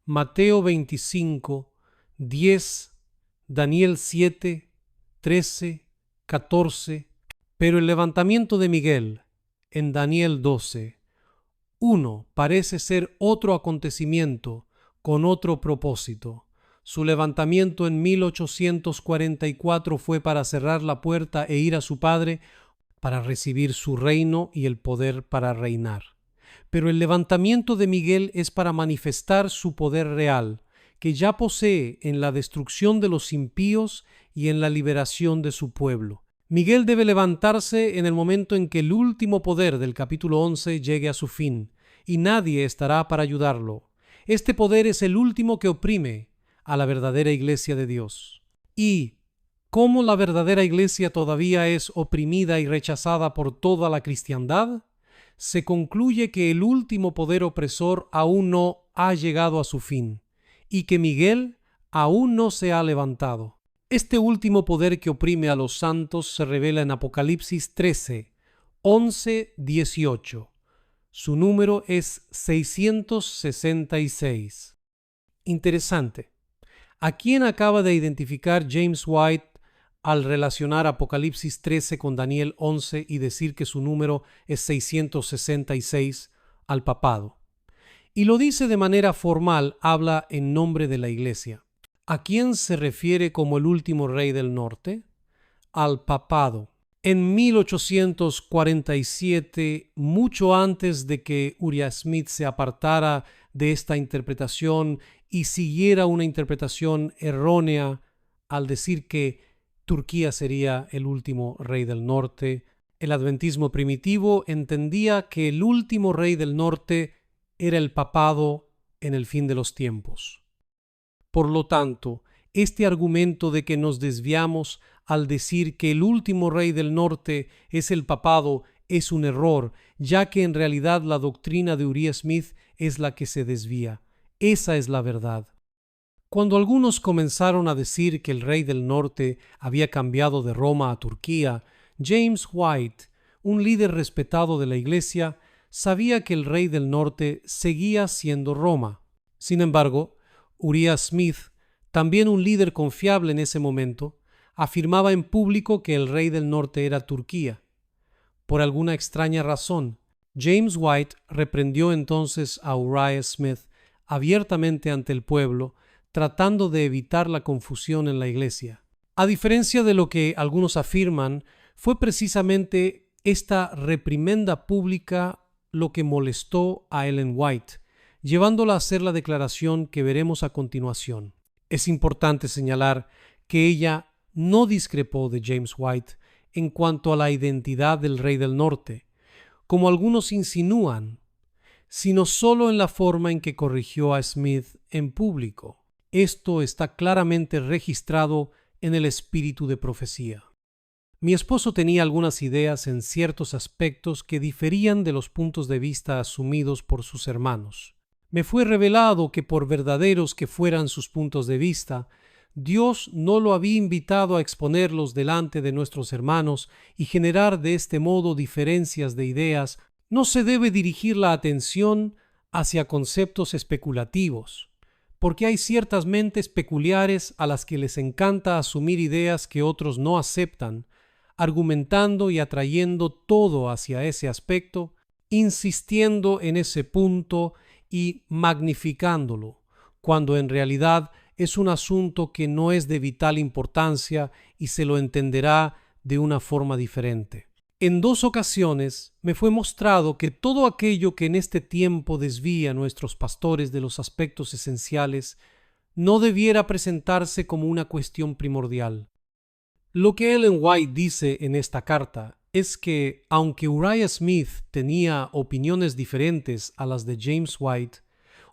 Mateo 25, 10, Daniel 7, 13, 14, pero el levantamiento de Miguel en Daniel 12, 1 parece ser otro acontecimiento con otro propósito. Su levantamiento en 1844 fue para cerrar la puerta e ir a su padre para recibir su reino y el poder para reinar. Pero el levantamiento de Miguel es para manifestar su poder real, que ya posee en la destrucción de los impíos y en la liberación de su pueblo. Miguel debe levantarse en el momento en que el último poder del capítulo 11 llegue a su fin, y nadie estará para ayudarlo. Este poder es el último que oprime a la verdadera iglesia de Dios. Y ¿cómo la verdadera iglesia todavía es oprimida y rechazada por toda la cristiandad? Se concluye que el último poder opresor aún no ha llegado a su fin y que Miguel aún no se ha levantado. Este último poder que oprime a los santos se revela en Apocalipsis 13, 11, 18. Su número es 666. Interesante. ¿A quién acaba de identificar James White al relacionar Apocalipsis 13 con Daniel 11 y decir que su número es 666? Al papado. Y lo dice de manera formal, habla en nombre de la iglesia. ¿A quién se refiere como el último rey del norte? Al papado. En 1847, mucho antes de que Uriah Smith se apartara de esta interpretación y siguiera una interpretación errónea al decir que Turquía sería el último rey del norte, el adventismo primitivo entendía que el último rey del norte era el papado en el fin de los tiempos. Por lo tanto, este argumento de que nos desviamos al decir que el último rey del norte es el papado es un error, ya que en realidad la doctrina de Uriah Smith es la que se desvía. Esa es la verdad. Cuando algunos comenzaron a decir que el rey del norte había cambiado de Roma a Turquía, James White, un líder respetado de la iglesia, sabía que el rey del norte seguía siendo Roma. Sin embargo, Uriah Smith, también un líder confiable en ese momento, afirmaba en público que el rey del norte era Turquía. Por alguna extraña razón, James White reprendió entonces a Uriah Smith abiertamente ante el pueblo, tratando de evitar la confusión en la iglesia. A diferencia de lo que algunos afirman, fue precisamente esta reprimenda pública lo que molestó a Ellen White, llevándola a hacer la declaración que veremos a continuación. Es importante señalar que ella no discrepó de James White en cuanto a la identidad del rey del norte, como algunos insinúan, sino solo en la forma en que corrigió a Smith en público. Esto está claramente registrado en el espíritu de profecía. Mi esposo tenía algunas ideas en ciertos aspectos que diferían de los puntos de vista asumidos por sus hermanos. Me fue revelado que por verdaderos que fueran sus puntos de vista, Dios no lo había invitado a exponerlos delante de nuestros hermanos y generar de este modo diferencias de ideas. No se debe dirigir la atención hacia conceptos especulativos, porque hay ciertas mentes peculiares a las que les encanta asumir ideas que otros no aceptan, argumentando y atrayendo todo hacia ese aspecto, insistiendo en ese punto y magnificándolo, cuando en realidad es un asunto que no es de vital importancia y se lo entenderá de una forma diferente. En 2 ocasiones me fue mostrado que todo aquello que en este tiempo desvía a nuestros pastores de los aspectos esenciales no debiera presentarse como una cuestión primordial. Lo que Ellen White dice en esta carta es que, aunque Uriah Smith tenía opiniones diferentes a las de James White,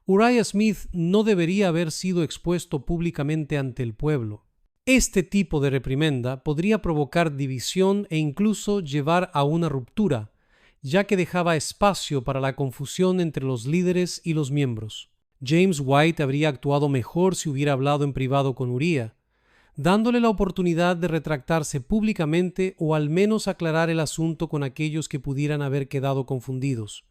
Uriah Smith no debería haber sido expuesto públicamente ante el pueblo. Este tipo de reprimenda podría provocar división e incluso llevar a una ruptura, ya que dejaba espacio para la confusión entre los líderes y los miembros. James White habría actuado mejor si hubiera hablado en privado con Uriah. dándole la oportunidad de retractarse públicamente o al menos aclarar el asunto con aquellos que pudieran haber quedado confundidos.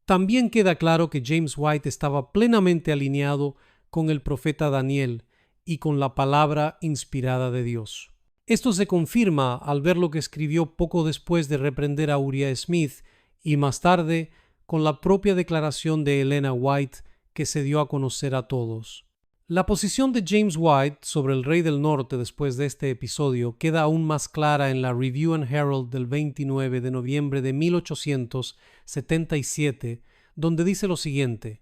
También queda claro que James White estaba plenamente alineado con el profeta Daniel y con la palabra inspirada de Dios. Esto se confirma al ver lo que escribió poco después de reprender a Uriah Smith y más tarde con la propia declaración de Elena White que se dio a conocer a todos. La posición de James White sobre el Rey del Norte después de este episodio queda aún más clara en la Review and Herald del 29 de noviembre de 1877, donde dice lo siguiente: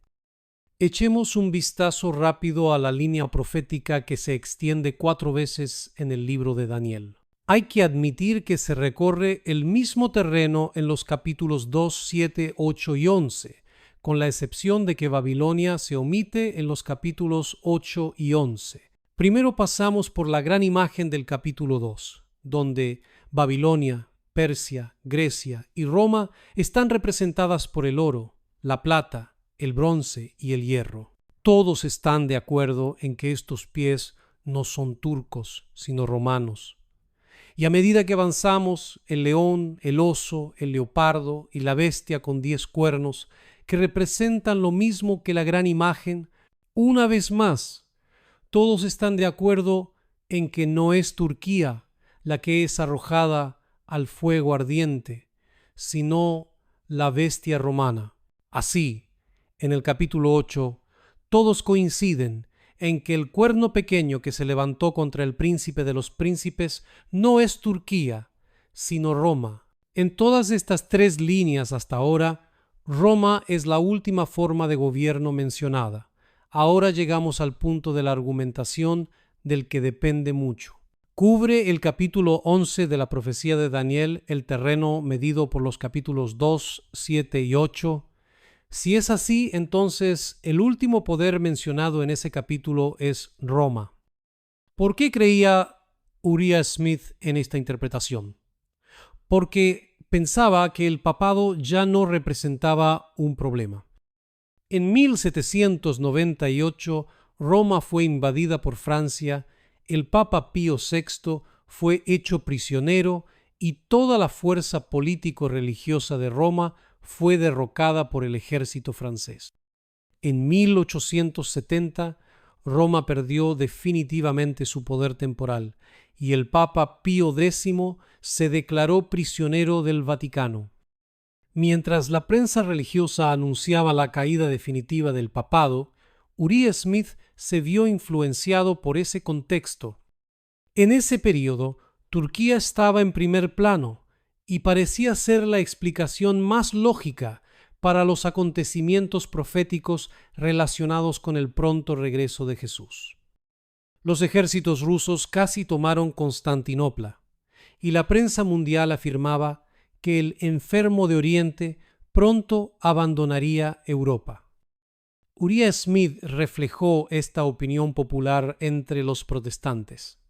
echemos un vistazo rápido a la línea profética que se extiende 4 veces en el libro de Daniel. Hay que admitir que se recorre el mismo terreno en los capítulos 2, 7, 8 y 11, con la excepción de que Babilonia se omite en los capítulos 8 y 11. Primero pasamos por la gran imagen del capítulo 2, donde Babilonia, Persia, Grecia y Roma están representadas por el oro, la plata, el bronce y el hierro. Todos están de acuerdo en que estos pies no son turcos, sino romanos. Y a medida que avanzamos, el león, el oso, el leopardo y la bestia con 10 cuernos, que representan lo mismo que la gran imagen, una vez más, todos están de acuerdo en que no es Turquía la que es arrojada al fuego ardiente, sino la bestia romana. Así, en el capítulo 8, todos coinciden en que el cuerno pequeño que se levantó contra el príncipe de los príncipes no es Turquía, sino Roma. En todas estas 3 líneas hasta ahora, Roma es la última forma de gobierno mencionada. Ahora llegamos al punto de la argumentación del que depende mucho. ¿Cubre el capítulo 11 de la profecía de Daniel el terreno medido por los capítulos 2, 7 y 8? Si es así, entonces el último poder mencionado en ese capítulo es Roma. ¿Por qué creía Uriah Smith en esta interpretación? Porque pensaba que el papado ya no representaba un problema. En 1798 Roma fue invadida por Francia, el Papa Pío VI fue hecho prisionero y toda la fuerza político-religiosa de Roma fue derrocada por el ejército francés. En 1870 Roma perdió definitivamente su poder temporal y el Papa Pío X se declaró prisionero del Vaticano. Mientras la prensa religiosa anunciaba la caída definitiva del papado, Uriah Smith se vio influenciado por ese contexto. En ese periodo, Turquía estaba en primer plano y parecía ser la explicación más lógica para los acontecimientos proféticos relacionados con el pronto regreso de Jesús. Los ejércitos rusos casi tomaron Constantinopla, y la prensa mundial afirmaba que el enfermo de Oriente pronto abandonaría Europa. Uriah Smith reflejó esta opinión popular entre los protestantes.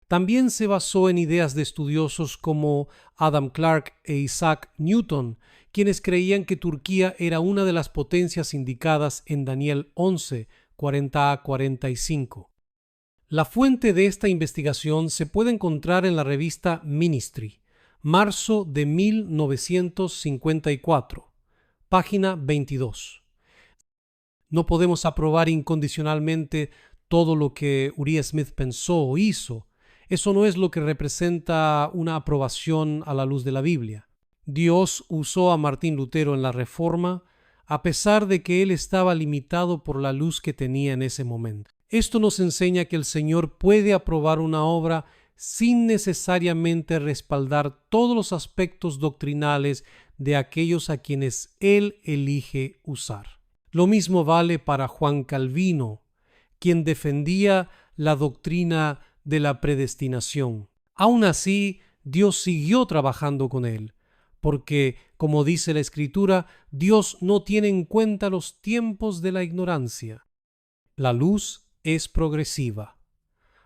También se basó en ideas de estudiosos como Adam Clarke e Isaac Newton, quienes creían que Turquía era una de las potencias indicadas en Daniel 11, 40-45. La fuente de esta investigación se puede encontrar en la revista Ministry, marzo de 1954, página 22. No podemos aprobar incondicionalmente todo lo que Uriah Smith pensó o hizo. Eso no es lo que representa una aprobación a la luz de la Biblia. Dios usó a Martín Lutero en la Reforma, a pesar de que él estaba limitado por la luz que tenía en ese momento. Esto nos enseña que el Señor puede aprobar una obra sin necesariamente respaldar todos los aspectos doctrinales de aquellos a quienes Él elige usar. Lo mismo vale para Juan Calvino, quien defendía la doctrina de la predestinación. Aún así, Dios siguió trabajando con él, porque, como dice la Escritura, Dios no tiene en cuenta los tiempos de la ignorancia. La luz es progresiva.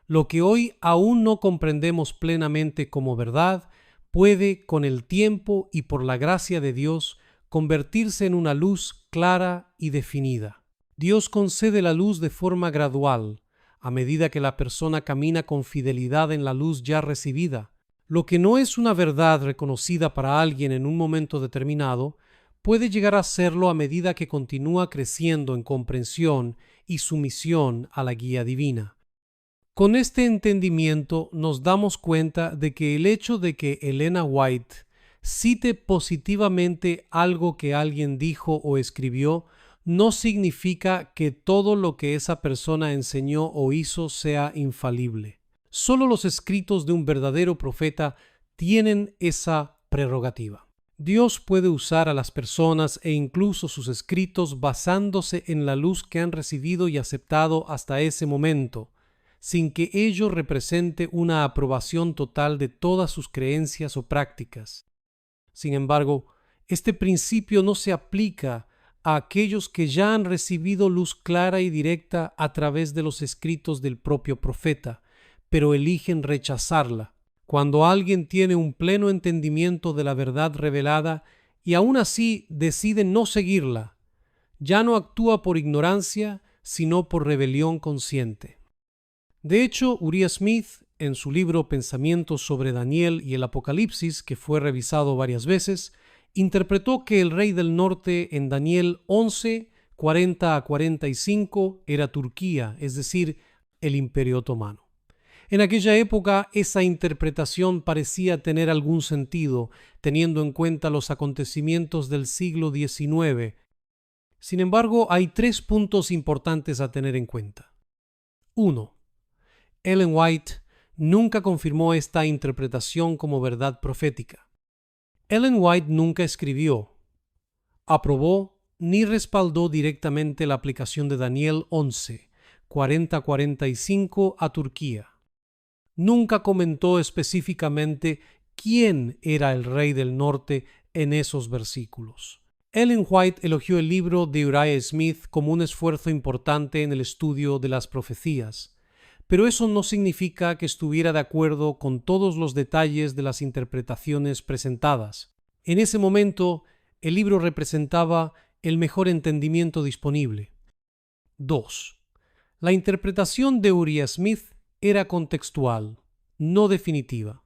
Lo que hoy aún no comprendemos plenamente como verdad puede, con el tiempo y por la gracia de Dios, convertirse en una luz clara y definida. Dios concede la luz de forma gradual, a medida que la persona camina con fidelidad en la luz ya recibida. Lo que no es una verdad reconocida para alguien en un momento determinado, puede llegar a serlo a medida que continúa creciendo en comprensión y sumisión a la guía divina. Con este entendimiento nos damos cuenta de que el hecho de que Elena White cite positivamente algo que alguien dijo o escribió no significa que todo lo que esa persona enseñó o hizo sea infalible. Solo los escritos de un verdadero profeta tienen esa prerrogativa. Dios puede usar a las personas e incluso sus escritos basándose en la luz que han recibido y aceptado hasta ese momento, sin que ello represente una aprobación total de todas sus creencias o prácticas. Sin embargo, este principio no se aplica a aquellos que ya han recibido luz clara y directa a través de los escritos del propio profeta, pero eligen rechazarla. Cuando alguien tiene un pleno entendimiento de la verdad revelada y aún así decide no seguirla, ya no actúa por ignorancia, sino por rebelión consciente. De hecho, Uriah Smith, en su libro Pensamientos sobre Daniel y el Apocalipsis, que fue revisado varias veces, interpretó que el rey del norte en Daniel 11, 40 a 45 era Turquía, es decir, el Imperio Otomano. En aquella época, esa interpretación parecía tener algún sentido, teniendo en cuenta los acontecimientos del siglo XIX. Sin embargo, hay 3 puntos importantes a tener en cuenta. 1. Ellen White nunca confirmó esta interpretación como verdad profética. Ellen White nunca escribió, aprobó ni respaldó directamente la aplicación de Daniel 11, 40-45 a Turquía. Nunca comentó específicamente quién era el rey del norte en esos versículos. Ellen White elogió el libro de Uriah Smith como un esfuerzo importante en el estudio de las profecías, pero eso no significa que estuviera de acuerdo con todos los detalles de las interpretaciones presentadas. En ese momento, el libro representaba el mejor entendimiento disponible. 2. La interpretación de Uriah Smith era contextual, no definitiva.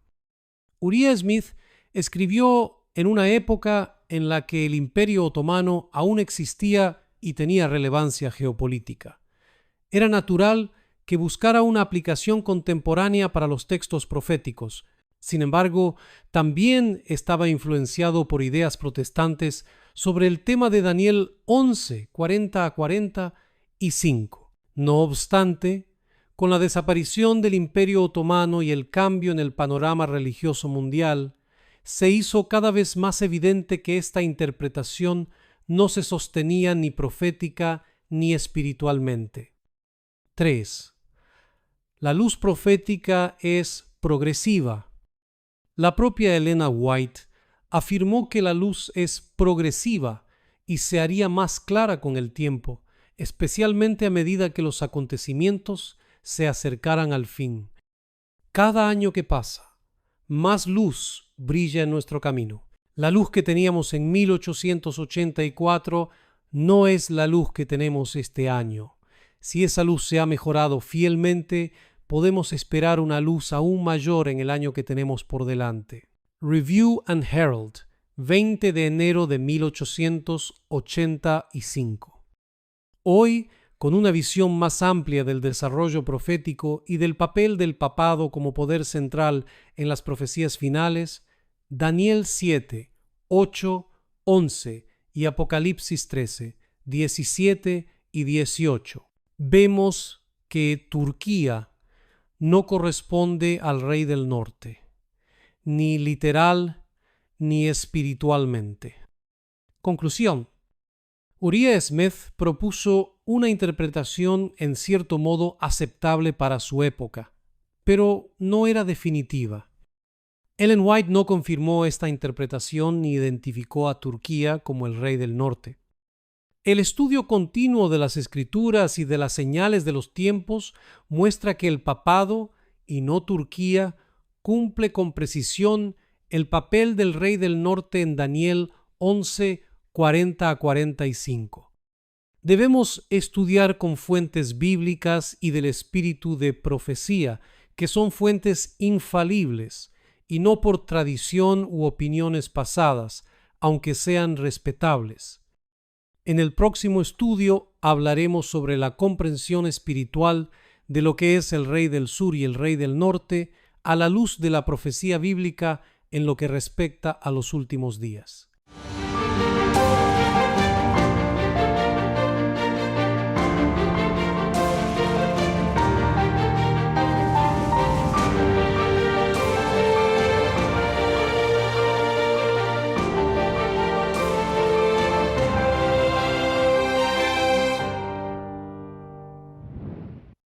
Uriah Smith escribió en una época en la que el Imperio Otomano aún existía y tenía relevancia geopolítica. Era natural que buscara una aplicación contemporánea para los textos proféticos. Sin embargo, también estaba influenciado por ideas protestantes sobre el tema de Daniel 11, 40 a 45. No obstante, con la desaparición del Imperio Otomano y el cambio en el panorama religioso mundial, se hizo cada vez más evidente que esta interpretación no se sostenía ni profética ni espiritualmente. 3. La luz profética es progresiva. La propia Elena White afirmó que la luz es progresiva y se haría más clara con el tiempo, especialmente a medida que los acontecimientos se acercaran al fin. Cada año que pasa, más luz brilla en nuestro camino. La luz que teníamos en 1884 no es la luz que tenemos este año. Si esa luz se ha mejorado fielmente, podemos esperar una luz aún mayor en el año que tenemos por delante. Review and Herald, 20 de enero de 1885. Hoy, con una visión más amplia del desarrollo profético y del papel del papado como poder central en las profecías finales, Daniel 7, 8, 11 y Apocalipsis 13, 17 y 18. Vemos que Turquía no corresponde al rey del norte, ni literal ni espiritualmente. Conclusión. Uriah Smith propuso una interpretación en cierto modo aceptable para su época, pero no era definitiva. Ellen White no confirmó esta interpretación ni identificó a Turquía como el rey del norte. El estudio continuo de las escrituras y de las señales de los tiempos muestra que el papado, y no Turquía, cumple con precisión el papel del rey del norte en Daniel 11, 40 a 45. Debemos estudiar con fuentes bíblicas y del espíritu de profecía, que son fuentes infalibles, y no por tradición u opiniones pasadas, aunque sean respetables. En el próximo estudio hablaremos sobre la comprensión espiritual de lo que es el Rey del Sur y el Rey del Norte a la luz de la profecía bíblica en lo que respecta a los últimos días.